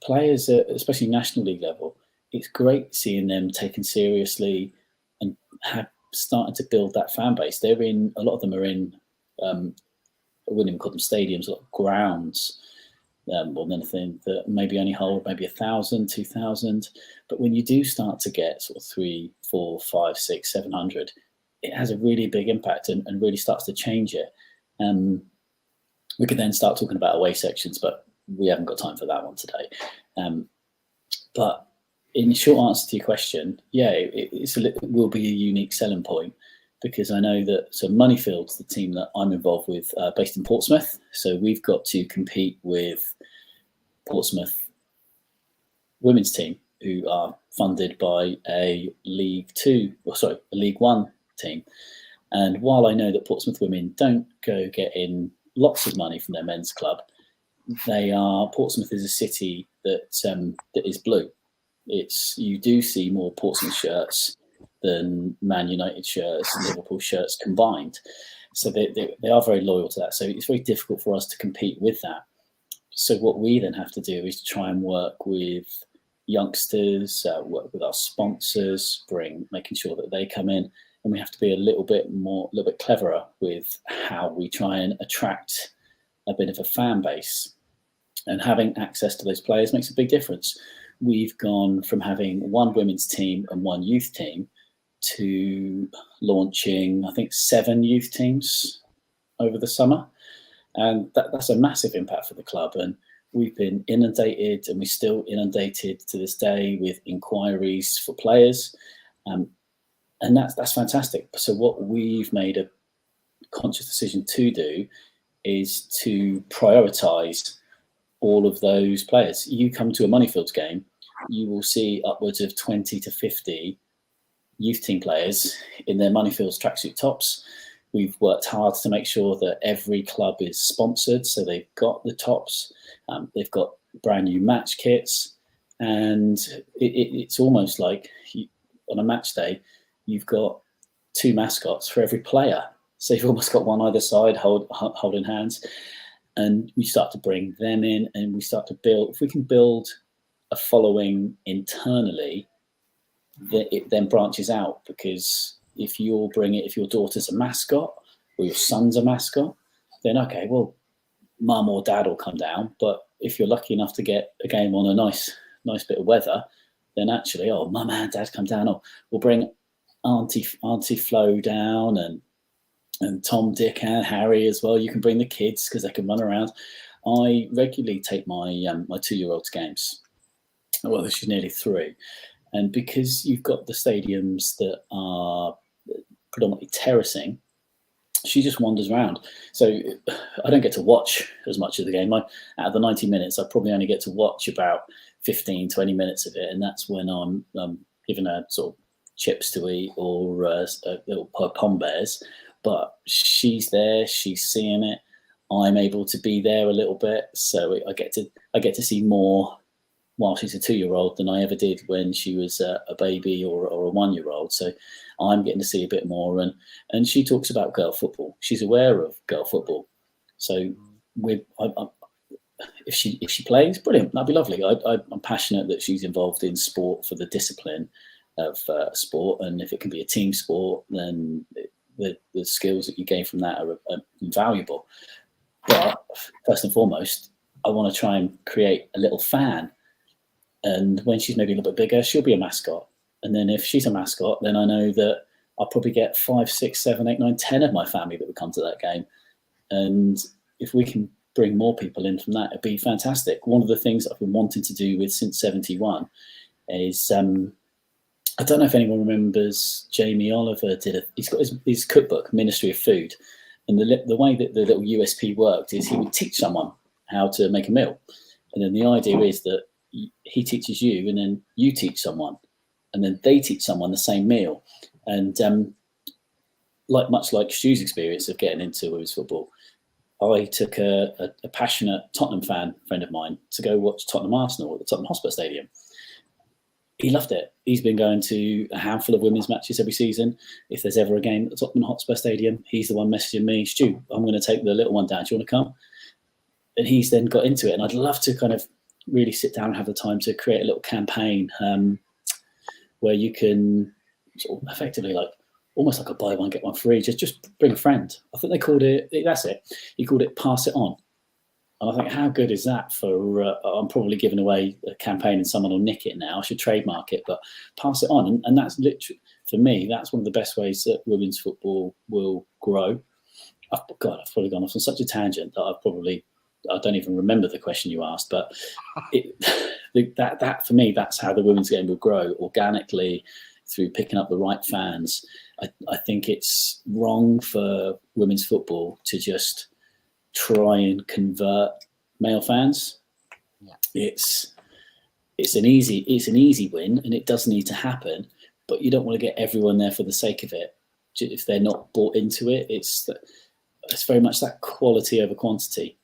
Speaker 4: players, especially national league level, it's great seeing them taken seriously and starting to build that fan base. A lot of them are in, I wouldn't even call them stadiums, like grounds, more than anything, that maybe only hold maybe 1,000, 2,000. But when you do start to get sort of 300, 400, 500, 600, 700, it has a really big impact and really starts to change it. We could then start talking about away sections, but we haven't got time for that one today. But in short answer to your question, yeah, it will be a unique selling point, because I know that Moneyfield's the team that I'm involved with, based in Portsmouth. So we've got to compete with Portsmouth women's team, who are funded by a League One team. And while I know that Portsmouth women don't go getting lots of money from their men's club, Portsmouth is a city that is blue. You do see more Portsmouth shirts than Man United shirts and Liverpool shirts combined. So they are very loyal to that. So it's very difficult for us to compete with that. So what we then have to do is try and work with youngsters, work with our sponsors, making sure that they come in, and we have to be a little bit cleverer with how we try and attract a bit of a fan base. And having access to those players makes a big difference. We've gone from having one women's team and one youth team to launching, I think, 7 youth teams over the summer. And that's a massive impact for the club. And we've been inundated, and we're still inundated to this day with inquiries for players. And that's fantastic. So what we've made a conscious decision to do is to prioritise all of those players. You come to a Moneyfields game, you will see upwards of 20 to 50 youth team players in their Moneyfields tracksuit tops. We've worked hard to make sure that every club is sponsored, so they've got the tops, they've got brand new match kits, and it's almost like on a match day, you've got 2 mascots for every player. So you've almost got one either side holding hands, and we start to bring them in, and we start to build. If we can build a following internally, that it then branches out, because if your daughter's a mascot or your son's a mascot, then okay, well, mum or dad will come down. But if you're lucky enough to get a game on a nice bit of weather, then actually, oh, mum and dad come down, or we'll bring Auntie Flo down, and Tom, Dick, and Harry as well. You can bring the kids because they can run around. I regularly take my 2-year-old to games. Well, she's nearly 3. And because you've got the stadiums that are predominantly terracing, she just wanders around. So I don't get to watch as much of the game. Out of the 90 minutes, I probably only get to watch about 15, 20 minutes of it. And that's when I'm giving her sort of chips to eat or little pom bears. But she's there, she's seeing it. I'm able to be there a little bit. So I get to see more while she's a 2-year-old than I ever did when she was a baby or a 1-year-old. So I'm getting to see a bit more, and she talks about girl football. She's aware of girl football. So if she plays, brilliant, that'd be lovely. I'm passionate that she's involved in sport for the discipline of sport, and if it can be a team sport, then the skills that you gain from that are invaluable. But first and foremost, I want to try and create a little fan. And when she's maybe a little bit bigger, she'll be a mascot. And then if she's a mascot, then I know that I'll probably get 5, 6, 7, 8, 9, 10 of my family that would come to that game. And if we can bring more people in from that, it'd be fantastic. One of the things that I've been wanting to do with since 71 is, I don't know if anyone remembers Jamie Oliver he's got his cookbook, Ministry of Food. And the way that the little USP worked is he would teach someone how to make a meal. And then the idea is that he teaches you, and then you teach someone, and then they teach someone the same meal. And much like Stu's experience of getting into women's football, I took a passionate Tottenham friend of mine to go watch Tottenham Arsenal at the Tottenham Hotspur Stadium. He loved it. He's been going to a handful of women's matches every season. If there's ever a game at the Tottenham Hotspur Stadium, he's the one messaging me, Stu, I'm going to take the little one down. Do you want to come? And he's then got into it. And I'd love to kind of really sit down and have the time to create a little campaign where you can sort of effectively, almost like a buy one, get one free, just bring a friend. I think they called it, that's it. He called it Pass It On. And I think, how good is that for, I'm probably giving away a campaign and someone will nick it now. I should trademark it, but pass it on. And that's literally, for me, that's one of the best ways that women's football will grow. I've probably gone off on such a tangent that I don't even remember the question you asked, but that for me, that's how the women's game will grow organically through picking up the right fans. I think it's wrong for women's football to just try and convert male fans.
Speaker 1: Yeah.
Speaker 4: It's an easy win, and it does need to happen, but you don't want to get everyone there for the sake of it. If they're not bought into it, it's very much that quality over quantity.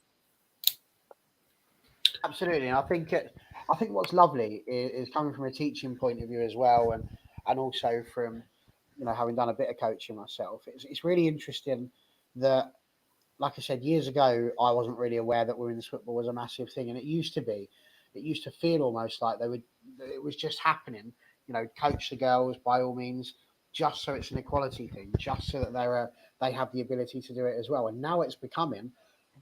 Speaker 1: Absolutely, and I think what's lovely is coming from a teaching point of view as well, and also from having done a bit of coaching myself. It's really interesting that, like I said, years ago, I wasn't really aware that women's football was a massive thing, and it used to be. It used to feel almost like it was just happening. Coach the girls by all means, just so it's an equality thing, just so that they have the ability to do it as well. And now it's becoming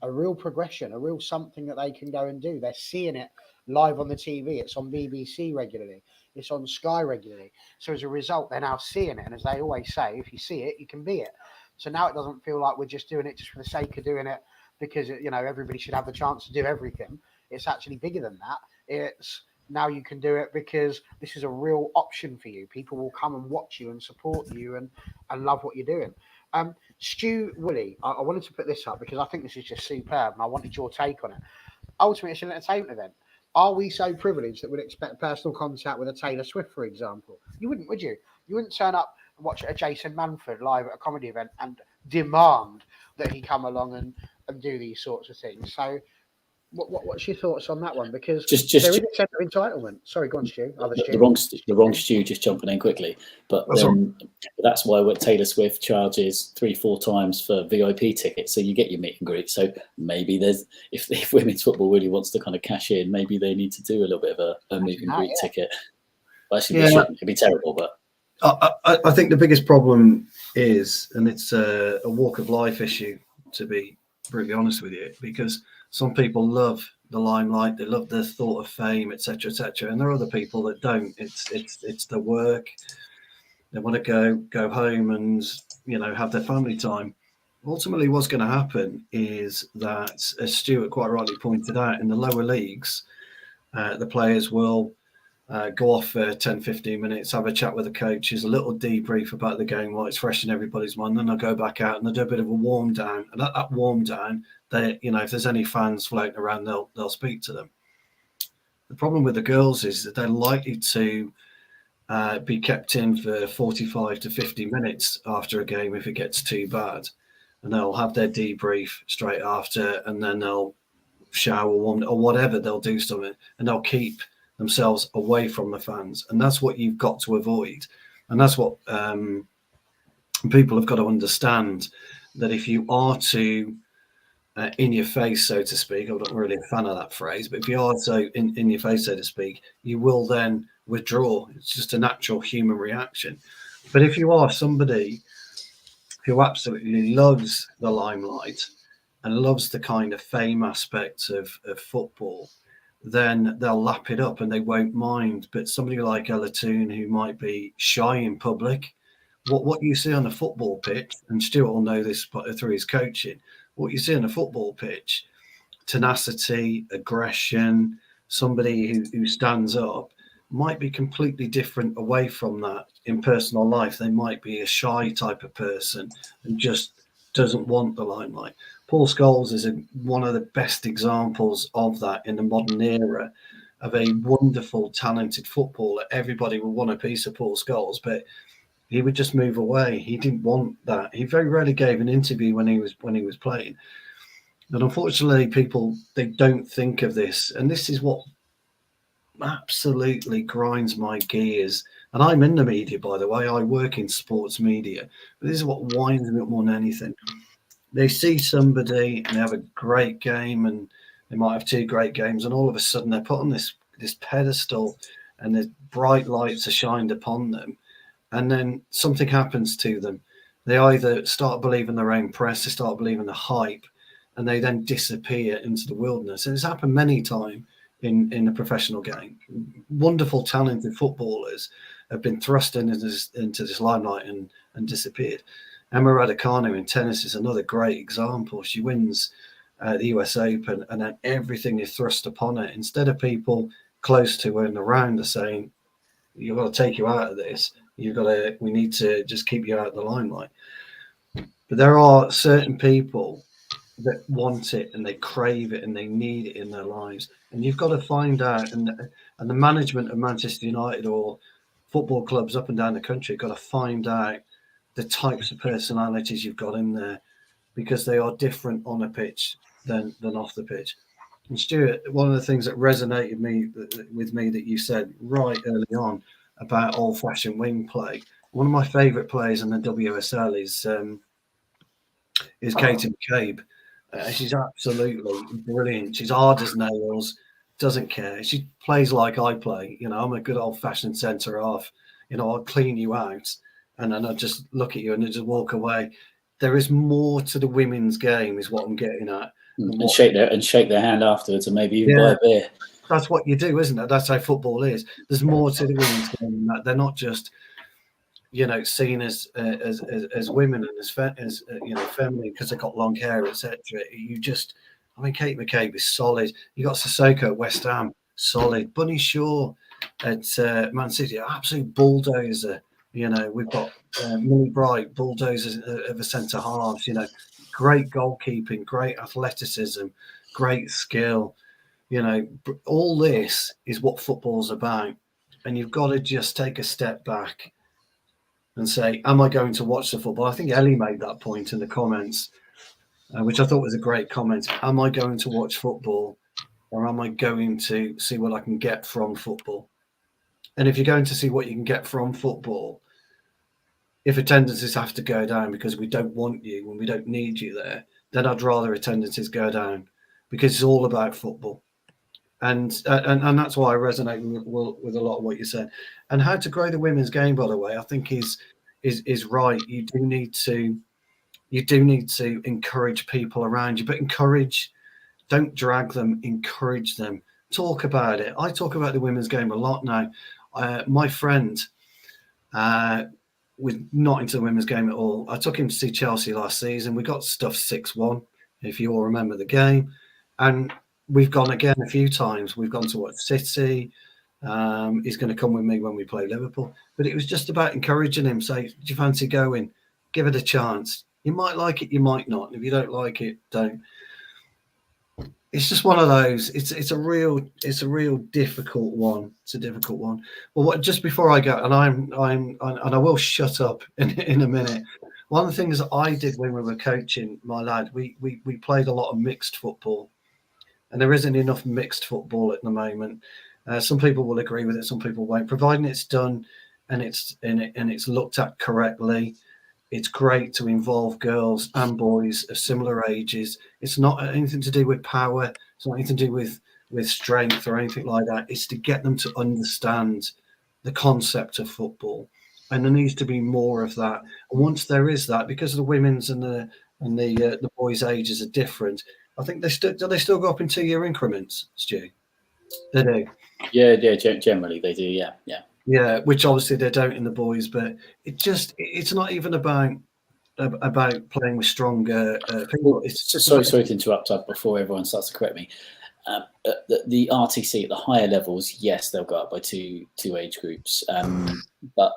Speaker 1: a real progression, a real something that they can go and do. They're seeing it live on the TV. It's on BBC regularly. It's on Sky regularly. So as a result, they're now seeing it. And as they always say, if you see it, you can be it. So now it doesn't feel like we're just doing it just for the sake of doing it because, everybody should have the chance to do everything. It's actually bigger than that. It's now you can do it because this is a real option for you. People will come and watch you and support you and love what you're doing. Stu, Willie, I wanted to put this up because I think this is just superb and I wanted your take on it. Ultimately, it's an entertainment event. Are we so privileged that we'd expect personal contact with a Taylor Swift, for example? You wouldn't, would you? You wouldn't turn up and watch a Jason Manford live at a comedy event and demand that he come along and do these sorts of things. So What's your thoughts on that one? Because
Speaker 4: Just
Speaker 1: there is a sense of entitlement. Sorry, go on, Stu.
Speaker 4: the wrong Stu, just jumping in quickly. But that's why Taylor Swift charges 3-4 times for VIP tickets, so you get your meet and greet. So maybe if women's football really wants to kind of cash in, maybe they need to do a little bit of a meet and greet ticket. Well, actually, they shouldn't. It'd be terrible, but
Speaker 3: I think the biggest problem is, and it's a walk of life issue, to be brutally honest with you, because some people love the limelight, they love the thought of fame, etc., etc., and there are other people that don't. It's the work. They want to go home and have their family time. Ultimately, what's going to happen is that, as Stuart quite rightly pointed out, in the lower leagues, the players will go off for 10, 15 minutes, have a chat with the coaches, a little debrief about the game while it's fresh in everybody's mind. Then they'll go back out and they'll do a bit of a warm down. And at that warm down, if there's any fans floating around, they'll speak to them. The problem with the girls is that they're likely to be kept in for 45 to 50 minutes after a game if it gets too bad. And they'll have their debrief straight after, and then they'll shower, warm, or whatever, they'll do something, and they'll keep themselves away from the fans. And that's what you've got to avoid. And that's what people have got to understand, that if you are to in your face, so to speak, I'm not really a fan of that phrase, but if you are so in your face, so to speak, you will then withdraw. It's just a natural human reaction. But if you are somebody who absolutely loves the limelight and loves the kind of fame aspect of football, then they'll lap it up and they won't mind. But somebody like Ella Toone, who might be shy in public, what you see on the football pitch, and Stuart will know this through his coaching, what you see on the football pitch, tenacity, aggression, somebody who stands up, might be completely different away from that in personal life. They might be a shy type of person and just doesn't want the limelight. Paul Scholes is one of the best examples of that in the modern era, of a wonderful, talented footballer. Everybody would want a piece of Paul Scholes, but he would just move away. He didn't want that. He very rarely gave an interview when he was playing. And unfortunately, people, they don't think of this. And this is what absolutely grinds my gears. And I'm in the media, by the way. I work in sports media. But this is what winds me up more than anything. They see somebody and they have a great game, and they might have 2 great games, and all of a sudden they're put on this pedestal and the bright lights are shined upon them. And then something happens to them. They either start believing their own press, they start believing the hype, and they then disappear into the wilderness. And it's happened many times in the professional game. Wonderful, talented footballers have been thrust into this limelight and disappeared. Emma Raducanu in tennis is another great example. She wins the US Open, and then everything is thrust upon her. Instead of people close to her and around are saying, "You've got to take you out of this. We need to just keep you out of the limelight." But there are certain people that want it and they crave it and they need it in their lives. And you've got to find out, and the management of Manchester United or football clubs up and down the country have got to find out the types of personalities you've got in there, because they are different on a pitch than off the pitch. And Stuart, one of the things that resonated with me that you said right early on about old-fashioned wing play. One of my favourite players in the WSL is Katie McCabe. She's absolutely brilliant. She's hard as nails, doesn't care. She plays like I play. I'm a good old-fashioned centre half. I'll clean you out, and then I'll just look at you and just walk away. There is more to the women's game, is what I'm getting at.
Speaker 4: And shake their hand afterwards, and maybe even buy a beer.
Speaker 3: That's what you do, isn't it? That's how football is. There's more to the women's game than that. They're not just, seen as women and as feminine because they've got long hair, etc. Kate McCabe is solid. You got Sissoko at West Ham, solid. Bunny Shaw at Man City, absolute bulldozer. We've got Millie Bright, bulldozers of a centre halves. Great goalkeeping, great athleticism, great skill. All this is what football's about. And you've got to just take a step back and say, am I going to watch the football? I think Ellie made that point in the comments, which I thought was a great comment. Am I going to watch football or am I going to see what I can get from football? And if you're going to see what you can get from football, if attendances have to go down because we don't want you when we don't need you there, then I'd rather attendances go down, because it's all about football. And that's why I resonate with a lot of what you said. And how to grow the women's game, by the way, I think is right. You do need to encourage people around you, but encourage, don't drag them, encourage them. Talk about it. I talk about the women's game a lot now. My friend was not into the women's game at all. I took him to see Chelsea last season. We got stuffed 6-1, if you all remember the game. And we've gone again a few times. We've gone to watch City. He's going to come with me when we play Liverpool. But it was just about encouraging him. Say, do you fancy going? Give it a chance. You might like it, you might not. If you don't like it, don't. It's just one of those. It's a real difficult one. It's a difficult one. Well, just before I go, and I will shut up in a minute. One of the things that I did when we were coaching my lad, we played a lot of mixed football, and there isn't enough mixed football at the moment. Some people will agree with it, some people won't. Providing it's done and it's looked at correctly, it's great to involve girls and boys of similar ages. It's not anything to do with power. It's not anything to do with strength or anything like that. It's to get them to understand the concept of football. And there needs to be more of that. And once there is that, because the women's and the boys' ages are different, I think they still go up in 2-year increments, Stu? They do.
Speaker 4: Yeah, generally they do. Yeah,
Speaker 3: which obviously they don't in the boys, but it's not even about playing with stronger people.
Speaker 4: Sorry to interrupt before everyone starts to correct me. The RTC at the higher levels, yes, they'll go up by two age groups, but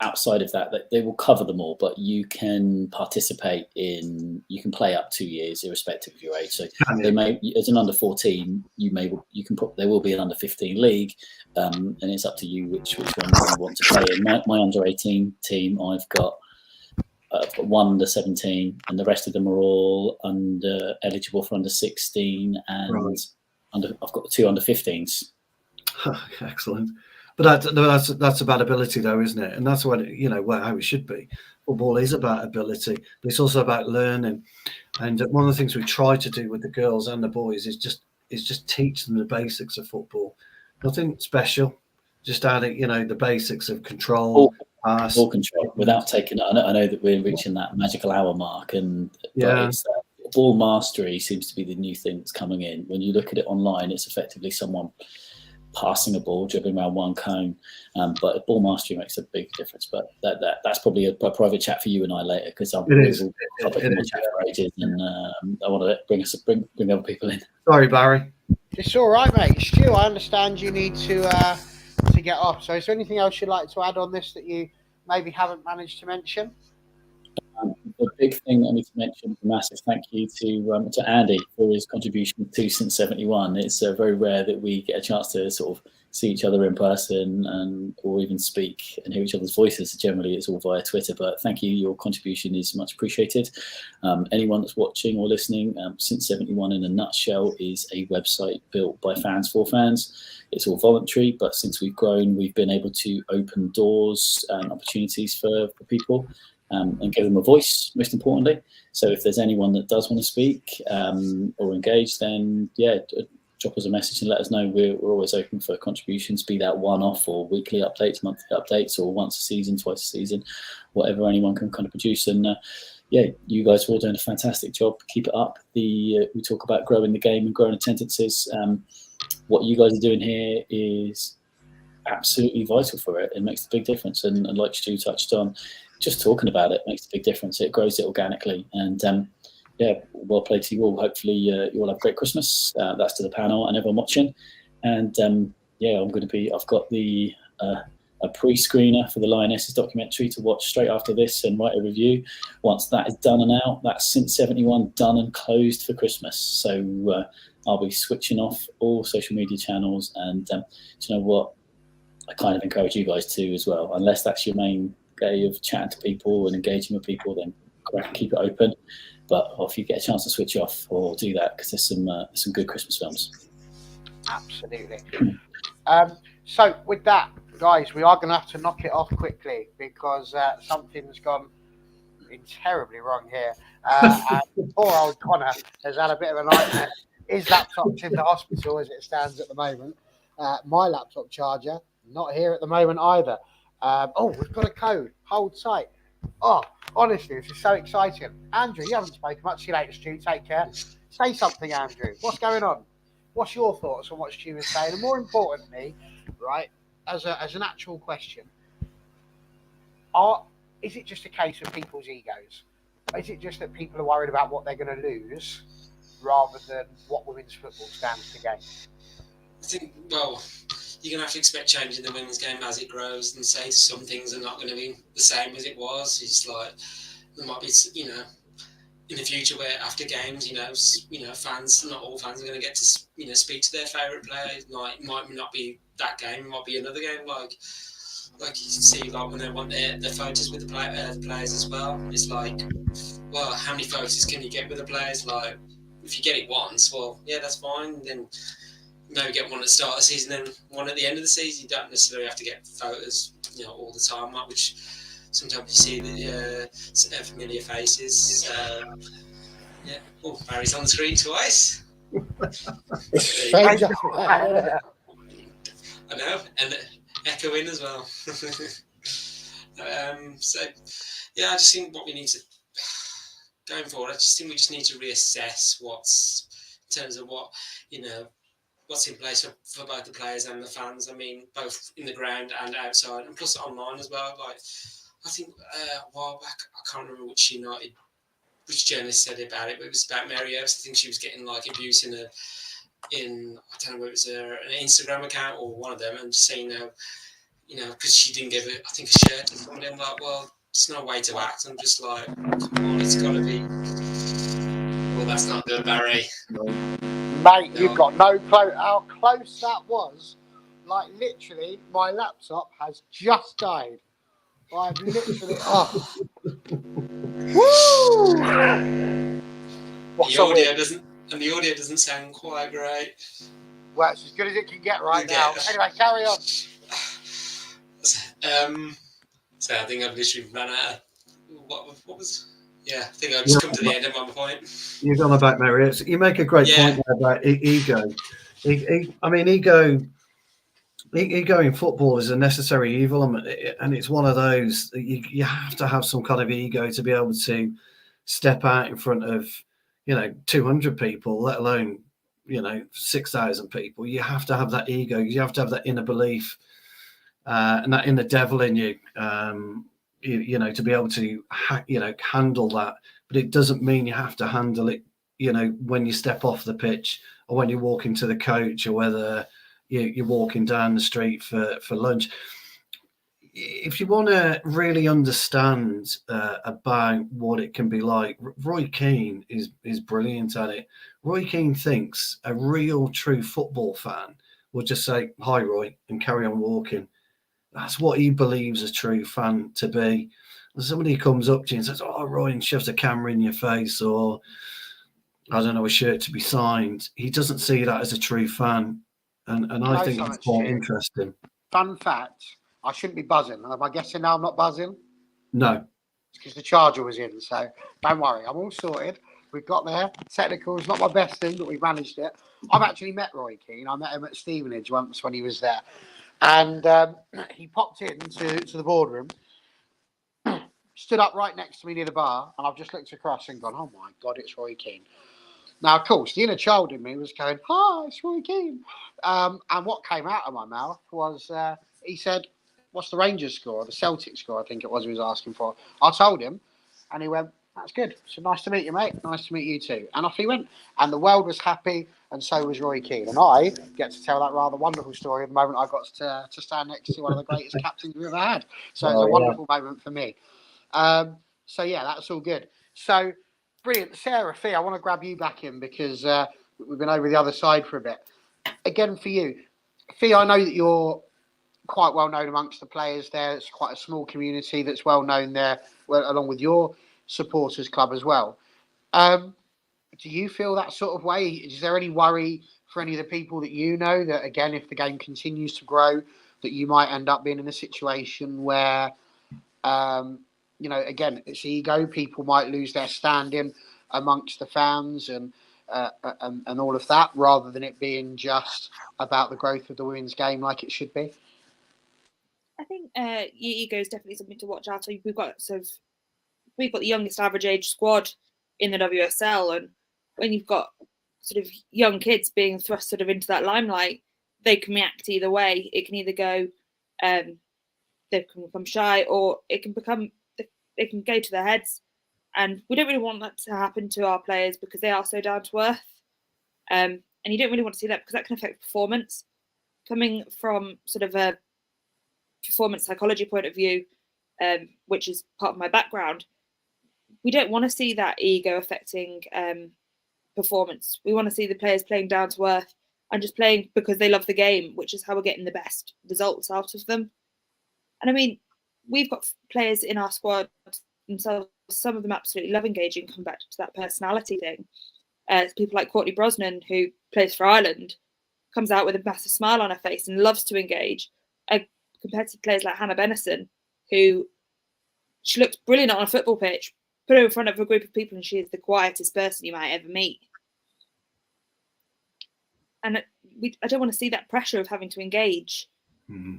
Speaker 4: outside of that, they will cover them all. But you can participate you can play up 2 years irrespective of your age. So they may, as an under 14, there will be an under 15 league, and it's up to you which one you want to play in. My under 18 team, I've got one under 17, and the rest of them are all eligible for under 16, and right. I've got 2 under 15s.
Speaker 3: Excellent. But that's about ability, though, isn't it? And that's what how it should be. Football is about ability, but it's also about learning. And one of the things we try to do with the girls and the boys is just teach them the basics of football. Nothing special, just adding the basics of control, pass,
Speaker 4: ball control, without taking. I know that we're reaching that magical hour mark, but ball mastery seems to be the new thing that's coming in. When you look at it online, it's effectively someone passing a ball, dribbling around one cone, but ball mastery makes a big difference. But that's probably a private chat for you and I later, because I'm chat for ages, and I want to bring other people in.
Speaker 3: Sorry, Barry.
Speaker 1: It's all right, mate. Stu, I understand you need to get off. So, is there anything else you'd like to add on this that you maybe haven't managed to mention?
Speaker 4: The big thing I need to mention, a massive thank you to Andy for his contribution to Since 71. It's very rare that we get a chance to sort of see each other in person or even speak and hear each other's voices. Generally, it's all via Twitter, but thank you. Your contribution is much appreciated. Anyone that's watching or listening, Since 71 in a nutshell is a website built by fans for fans. It's all voluntary, but since we've grown, we've been able to open doors and opportunities for people. And give them a voice, most importantly. So if there's anyone that does want to speak or engage, then drop us a message and let us know. We're always open for contributions, be that one-off or weekly updates, monthly updates, or once a season, twice a season, whatever anyone can kind of produce. And you guys are all doing a fantastic job. Keep it up. We talk about growing the game and growing attendances. What you guys are doing here is absolutely vital for it. It makes a big difference. And like Stu touched on, just talking about it makes a big difference. It grows it organically. And well played to you all. Hopefully you all have a great Christmas. That's to the panel and everyone watching. And I've got a pre-screener for the Lionesses documentary to watch straight after this and write a review. Once that is done and out, that's Since 71 done and closed for Christmas. So I'll be switching off all social media channels. And do you know what? I kind of encourage you guys to as well. Unless that's your main day of chatting to people and engaging with people, then keep it open. But if you get a chance to switch off, or do that, because there's some good Christmas films.
Speaker 1: Absolutely. So with that, guys, we are going to have to knock it off quickly because something's gone terribly wrong here. And poor old Connor has had a bit of a nightmare. His laptop's in the hospital as it stands at the moment. My laptop charger, not here at the moment either. We've got a code. Hold tight. Oh, honestly, this is so exciting. Andrew, you haven't spoken much. See you later, Stu. Take care. Say something, Andrew. What's going on? What's your thoughts on what Stu was saying? And more importantly, right, as an actual question, is it just a case of people's egos? Is it just that people are worried about what they're going to lose rather than what women's football stands to gain?
Speaker 6: I think, well, you're going to have to expect change in the women's game as it grows, and say some things are not going to be the same as it was. It's like there might be, in the future where after games, fans, not all fans are going to get to, speak to their favourite players. Like, it might not be that game, it might be another game. Like you can see, like when they want their photos with the players as well. It's like, well, how many photos can you get with the players? Like, if you get it once, well, yeah, that's fine. Then maybe get one at the start of the season and one at the end of the season. You don't necessarily have to get photos, all the time, which sometimes you see the familiar faces. Yeah. Oh, Barry's on the screen twice. I know, and echoing as well. So, yeah, I just think what we need to, going forward, I just think we just need to reassess what's, in terms of what, what's in place for both the players and the fans. I mean, both in the ground and outside, and plus online as well. Like, I think a while back, I can't remember which journalist said about it, but it was about Mary Earps. I think she was getting like abuse in I don't know whether it was an Instagram account or one of them, and saying because she didn't give it, I think, a shirt to somebody. I'm like, well, it's not a way to act. I'm just like, come on, it's got to be. Well, that's not good, Barry.
Speaker 1: Mate, you've got no clue how close that was. Like, literally, my laptop has just died. I've literally. Woo!
Speaker 6: The audio doesn't sound quite great.
Speaker 1: Well, it's as good as it can get right now. Anyway, carry on.
Speaker 6: So I think I've literally run out of what was. Yeah, I think I've just come to the end of my point.
Speaker 3: You've gone about Mary. You make a great point there about ego. Ego in football is a necessary evil, and it's one of those that you have to have some kind of ego to be able to step out in front of 200 people, let alone 6,000 people. You have to have that ego. You have to have that inner belief and that inner devil in you. To be able to handle that. But it doesn't mean you have to handle it when you step off the pitch, or when you walk into the coach, or whether you're walking down the street for lunch. If you want to really understand about what it can be like, Roy Keane is brilliant at it. Roy Keane thinks a real true football fan will just say, "Hi, Roy," and carry on walking. That's what he believes a true fan to be. And somebody comes up to you and says, "Oh, Roy," and shoves a camera in your face, or I don't know, a shirt to be signed. He doesn't see that as a true fan, and I think it's quite interesting.
Speaker 1: Fun fact: I shouldn't be buzzing. Am I guessing now I'm not buzzing?
Speaker 3: No,
Speaker 1: it's because the charger was in. So don't worry, I'm all sorted. We've got there. Technical is not my best thing, but we've managed it. I've actually met Roy Keane. I met him at Stevenage once when he was there. And he popped into the boardroom, stood up right next to me near the bar, and I've just looked across and gone, "Oh my God, it's Roy Keane." Now, of course, the inner child in me was going, "Hi, it's Roy Keane." And what came out of my mouth was, he said, "What's the Rangers score? The Celtic score?" I think it was he was asking for. I told him, and he went, "That's good. So nice to meet you, mate. Nice to meet you too." And off he went. And the world was happy, and so was Roy Keane. And I get to tell that rather wonderful story the moment I got to stand next to one of the greatest captains we've ever had. So it's a wonderful moment for me. So yeah, that's all good. So brilliant. Sarah, Fee, I want to grab you back in because we've been over the other side for a bit. Again, for you, Fee, I know that you're quite well known amongst the players there. It's quite a small community that's well known there, along with your supporters club as well. Do you feel that sort of way? Is there any worry for any of the people that you know that, again, if the game continues to grow, that you might end up being in a situation where, again, it's ego. People might lose their standing amongst the fans and all of that, rather than it being just about the growth of the women's game like it should be?
Speaker 2: I think your ego is definitely something to watch out. We've got the youngest average age squad in the WSL, and when you've got sort of young kids being thrust sort of into that limelight, they can react either way. It can either go, they can become shy, or it can go to their heads. And we don't really want that to happen to our players because they are so down to earth. And you don't really want to see that because that can affect performance. Coming from sort of a performance psychology point of view, which is part of my background, we don't want to see that ego affecting performance. We want to see the players playing down to earth and just playing because they love the game, which is how we're getting the best results out of them. And I mean, we've got players in our squad themselves, some of them absolutely love engaging, come back to that personality thing. People like Courtney Brosnan, who plays for Ireland, comes out with a massive smile on her face and loves to engage, compared to players like Hannah Bennison, who she looks brilliant on a football pitch. Put her in front of a group of people and she is the quietest person you might ever meet. And I don't want to see that pressure of having to engage.
Speaker 5: Mm-hmm.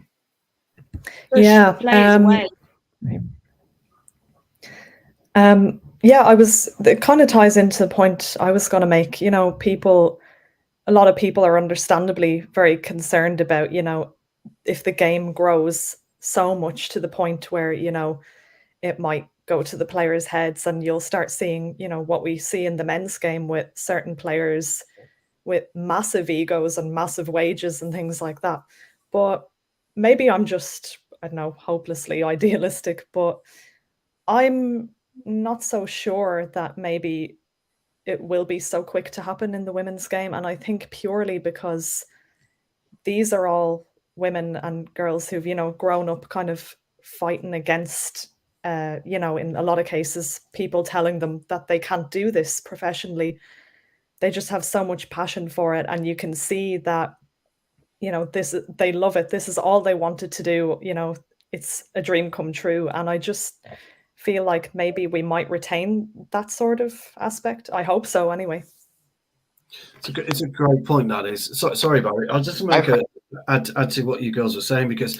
Speaker 2: Push players away.
Speaker 5: It kind of ties into the point I was going to make. A lot of people are understandably very concerned about, if the game grows so much to the point where, it might go to the players' heads, and you'll start seeing, what we see in the men's game with certain players with massive egos and massive wages and things like that. But maybe I'm just, I don't know, hopelessly idealistic, but I'm not so sure that maybe it will be so quick to happen in the women's game. And I think purely because these are all women and girls who've, grown up kind of fighting against, in a lot of cases, people telling them that they can't do this professionally. They just have so much passion for it. And you can see that, they love it. This is all they wanted to do. It's a dream come true. And I just feel like maybe we might retain that sort of aspect. I hope so anyway.
Speaker 3: It's a great point, that is. Sorry, Barry. I'll just make add to what you girls were saying, because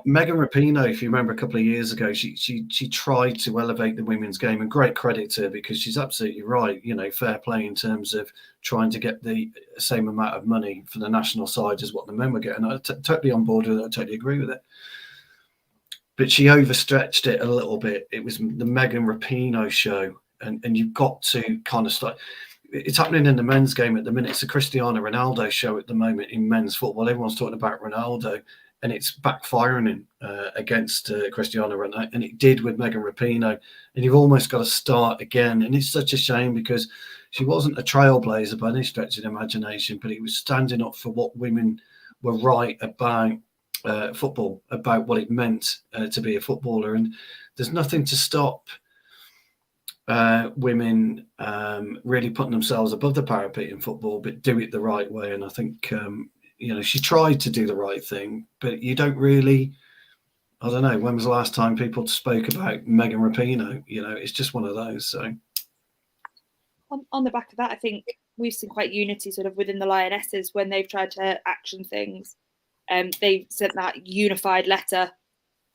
Speaker 3: Megan Rapinoe, if you remember a couple of years ago, she tried to elevate the women's game, and great credit to her, because she's absolutely right. Fair play in terms of trying to get the same amount of money for the national side as what the men were getting. I'm totally on board with it. I totally agree with it. But she overstretched it a little bit. It was the Megan Rapinoe show, and you've got to kind of start. It's happening in the men's game at the minute. It's a Cristiano Ronaldo show at the moment in men's football. Everyone's talking about Ronaldo, and it's backfiring against Cristiano Ronaldo, and it did with Megan Rapinoe. And you've almost got to start again. And it's such a shame, because she wasn't a trailblazer by any stretch of the imagination, but it was standing up for what women were right about football, about what it meant to be a footballer. And there's nothing to stop women really putting themselves above the parapet in football, but do it the right way. And I think she tried to do the right thing, but you don't really, I don't know, when was the last time people spoke about Megan Rapinoe? It's just one of those. So
Speaker 2: on the back of that, I think we've seen quite unity sort of within the Lionesses when they've tried to action things. They've sent that unified letter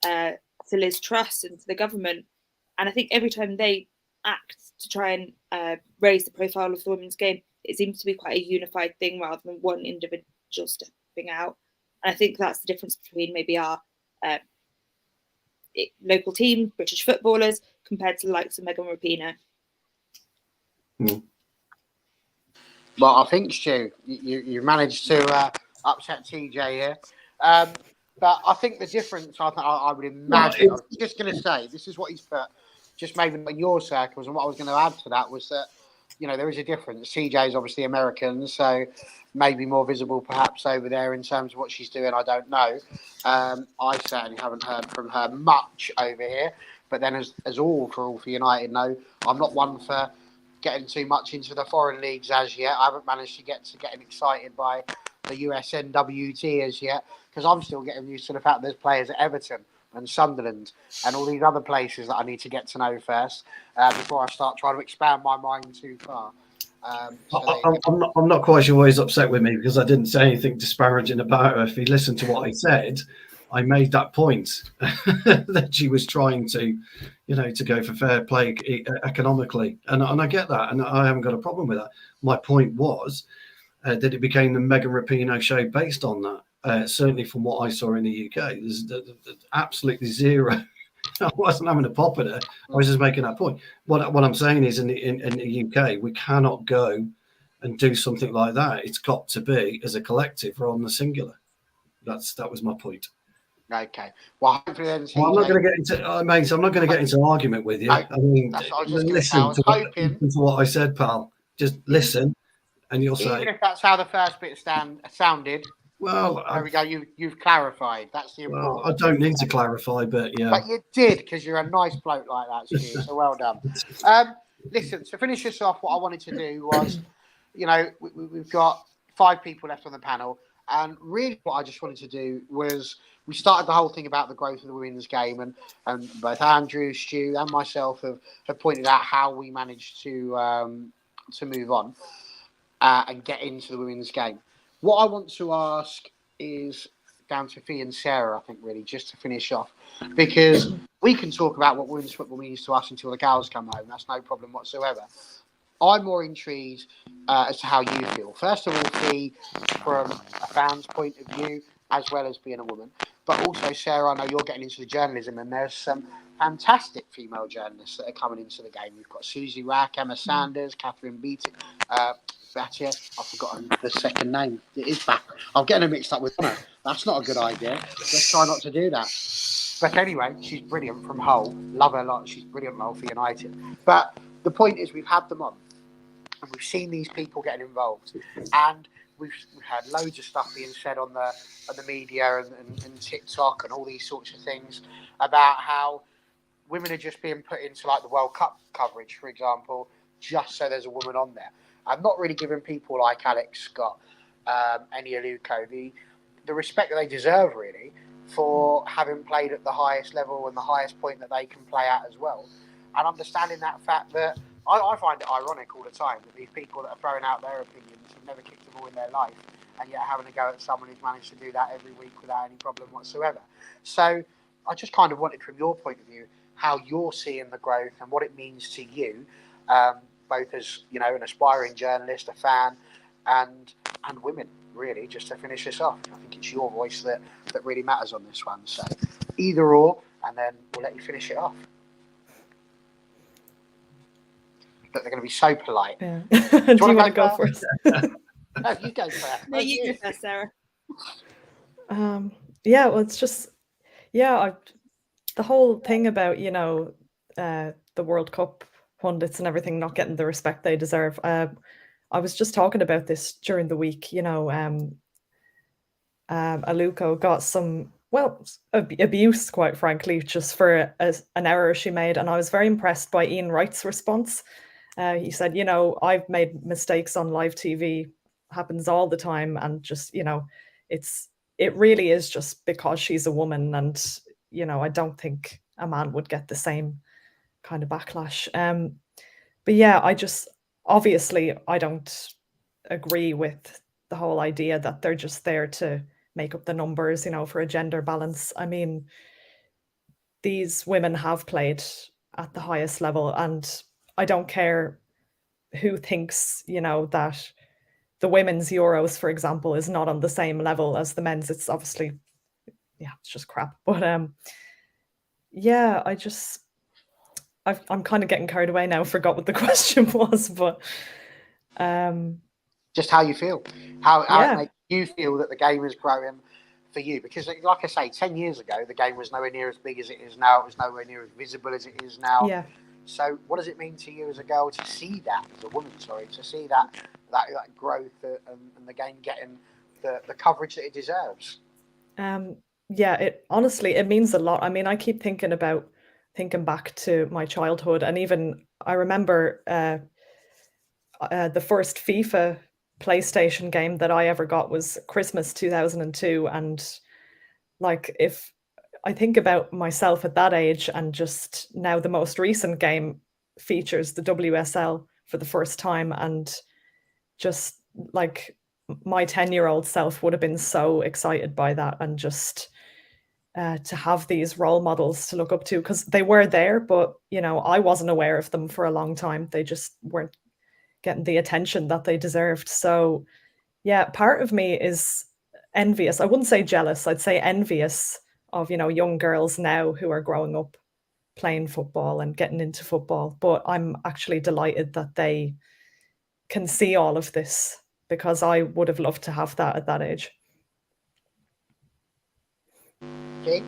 Speaker 2: to Liz Truss and to the government. And I think every time they act to try and raise the profile of the women's game, it seems to be quite a unified thing rather than one individual stepping out. And I think that's the difference between maybe our local team, British footballers, compared to the likes of Megan Rapinoe.
Speaker 1: Well, I think, Stu, you managed to upset TJ here. But I think the difference, I would imagine, I was just going to say, this is what he's put, just maybe in your circles, and what I was going to add to that was that, there is a difference. TJ is obviously American, so maybe more visible perhaps over there in terms of what she's doing, I don't know. I certainly haven't heard from her much over here. But then as all for United know, I'm not one for getting too much into the foreign leagues as yet. I haven't managed to getting excited by the USNWT as yet, because I'm still getting used to the fact there's players at Everton and Sunderland and all these other places that I need to get to know first before I start trying to expand my mind too far.
Speaker 3: I'm not quite sure why he's upset with me, because I didn't say anything disparaging about her. If he listened to what I said, I made that point that she was trying to, to go for fair play economically, and I get that, and I haven't got a problem with that. My point was that it became the Megan Rapinoe show based on that. Certainly, from what I saw in the UK, there's absolutely zero. I wasn't having a pop at it. I was just making that point. What I'm saying is, in the UK, we cannot go and do something like that. It's got to be as a collective rather than a singular. That was my point.
Speaker 1: Okay. Well, hopefully then.
Speaker 3: I'm not going to get into, mate. I'm not going to get into an argument with you.
Speaker 1: No,
Speaker 3: I mean,
Speaker 1: that's what I was just
Speaker 3: listen
Speaker 1: hoping.
Speaker 3: to what I said, pal. Just listen, and you'll say.
Speaker 1: Even if that's how the first bit sounded.
Speaker 3: Well,
Speaker 1: there we go. You've clarified. That's the important.
Speaker 3: Well, I don't need to clarify, but yeah.
Speaker 1: But you did, because you're a nice bloke like that, Stu. So well done. Listen, to finish this off, what I wanted to do was, we've got 5 people left on the panel, and really what I just wanted to do was, we started the whole thing about the growth of the women's game, and both Andrew, Stu, and myself have pointed out how we managed to move on and get into the women's game. What I want to ask is down to Fee and Sarah, I think, really, just to finish off, because we can talk about what women's football means to us until the cows come home. That's no problem whatsoever. I'm more intrigued as to how you feel. First of all, Fee, from a fan's point of view, as well as being a woman. But also, Sarah, I know you're getting into the journalism, and there's some fantastic female journalists that are coming into the game. You've got Susie Rack, Emma Sanders, Catherine Beattie. Batia, I've forgotten the second name. It is back. I'm getting her mixed up with Honor. That's not a good idea. Let's try not to do that. But anyway, she's brilliant from Hull. Love her a lot. She's brilliant for United. But the point is, we've had them on, and we've seen these people getting involved, and we've had loads of stuff being said on the media and TikTok and all these sorts of things about how women are just being put into like the World Cup coverage, for example, just so there's a woman on there. I'm not really giving people like Alex Scott, Eni Aluko, the respect that they deserve, really, for having played at the highest level and the highest point that they can play at as well. And understanding that fact that I find it ironic all the time that these people that are throwing out their opinions have never kicked a ball in their life, and yet having to go at someone who's managed to do that every week without any problem whatsoever. So I just kind of wanted, from your point of view, how you're seeing the growth and what it means to you, both as an aspiring journalist, a fan, and women, really, just to finish this off. I think it's your voice that really matters on this one. So either or, and then we'll let you finish it off. But they're going to be so polite.
Speaker 5: Yeah. Do you want to go first?
Speaker 1: No, you go first.
Speaker 2: No, you go first, Sarah.
Speaker 5: Yeah, well, it's just, the whole thing about, the World Cup pundits and everything not getting the respect they deserve. I was just talking about this during the week. Aluko got some, abuse, quite frankly, just for an error she made. And I was very impressed by Ian Wright's response. He said, I've made mistakes on live TV, happens all the time. And just, it really is just because she's a woman. And, I don't think a man would get the same kind of backlash. But yeah, obviously I don't agree with the whole idea that they're just there to make up the numbers, for a gender balance. I mean, these women have played at the highest level, and I don't care who thinks, that the women's Euros, for example, is not on the same level as the men's. It's obviously, it's just crap. But I'm kind of getting carried away now. Forgot what the question was, but
Speaker 1: just how you feel, how it makes you feel that the game is growing for you. Because, like I say, 10 years ago, the game was nowhere near as big as it is now. It was nowhere near as visible as it is now.
Speaker 5: Yeah.
Speaker 1: So, what does it mean to you as a girl to see that, as a woman? Sorry, to see that growth and the game getting the coverage that it deserves?
Speaker 5: It honestly, it means a lot. I mean, I keep thinking back to my childhood, and even I remember the first FIFA PlayStation game that I ever got was Christmas 2002. And like, if I think about myself at that age, and just now the most recent game features the WSL for the first time, and just like my 10-year-old self would have been so excited by that, and just to have these role models to look up to, because they were there, but you know, I wasn't aware of them for a long time. They just weren't getting the attention that they deserved. So yeah, part of me is envious. I wouldn't say jealous, I'd say envious of, you know, young girls now who are growing up playing football and getting into football. But I'm actually delighted that they can see all of this, because I would have loved to have that at that age.
Speaker 1: Okay.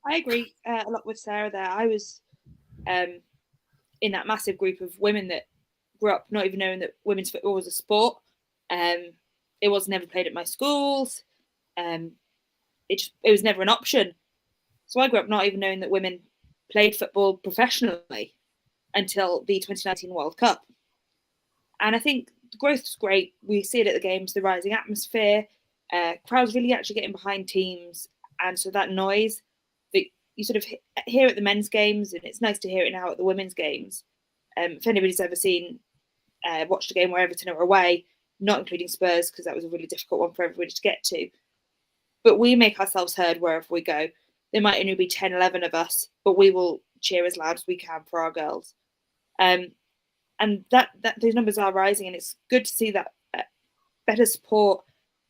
Speaker 2: I agree a lot with Sarah there. I was in that massive group of women that grew up not even knowing that women's football was a sport. It was never played at my schools. It was never an option. So I grew up not even knowing that women played football professionally until the 2019 World Cup. And I think the growth is great. We see it at the games, the rising atmosphere, crowds really actually getting behind teams. And so that noise that you sort of hear at the men's games, and it's nice to hear it now at the women's games. If anybody's ever watched a game where Everton are away, not including Spurs, because that was a really difficult one for everybody to get to, but we make ourselves heard wherever we go. There might only be 10, 11 of us, but we will cheer as loud as we can for our girls. And that those numbers are rising, and it's good to see that better support.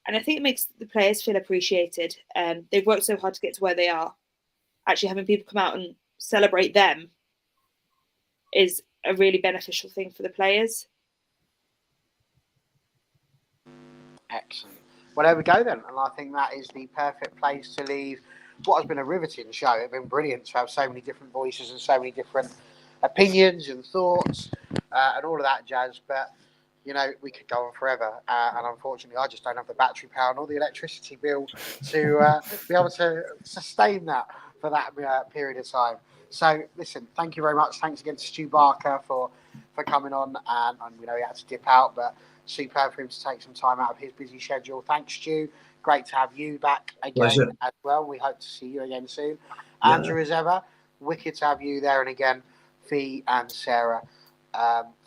Speaker 2: And I think it makes the players feel appreciated. They've worked so hard to get to where they are. Actually having people come out and celebrate them is a really beneficial thing for the players.
Speaker 1: Excellent. Well, there we go then. And I think that is the perfect place to leave what has been a riveting show. It's been brilliant to have so many different voices and so many different opinions and thoughts and all of that jazz. But, you know, we could go on forever. And unfortunately, I just don't have the battery power nor the electricity bill to be able to sustain that for that period of time. So, listen, thank you very much. Thanks again to Stu Barker for coming on. And we know he had to dip out, but superb for him to take some time out of his busy schedule. Thanks, Stu. Great to have you back again. Pleasure. As well. We hope to see you again soon. Yeah. Andrew, as ever, wicked to have you there. And again, Fee and Sarah,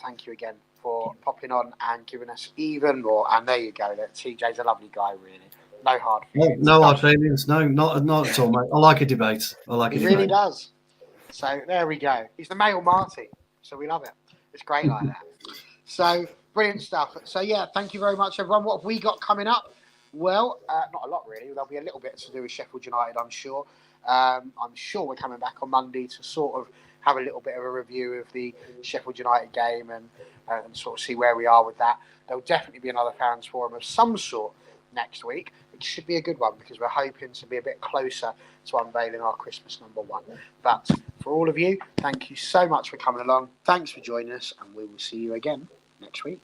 Speaker 1: thank you again for popping on and giving us even more. And there you go. TJ's a lovely guy, really. No hard feelings.
Speaker 3: No hard feelings. No, not at all, mate. I like a debate.
Speaker 1: He really does. So there we go. He's the male Marty. So we love it. It's great like that. So brilliant stuff. So yeah, thank you very much, everyone. What have we got coming up? Well, not a lot really. There'll be a little bit to do with Sheffield United, I'm sure. I'm sure we're coming back on Monday to sort of have a little bit of a review of the Sheffield United game and sort of see where we are with that. There'll definitely be another fans forum of some sort next week, which should be a good one because we're hoping to be a bit closer to unveiling our Christmas number one. But for all of you, thank you so much for coming along. Thanks for joining us, and we will see you again next week.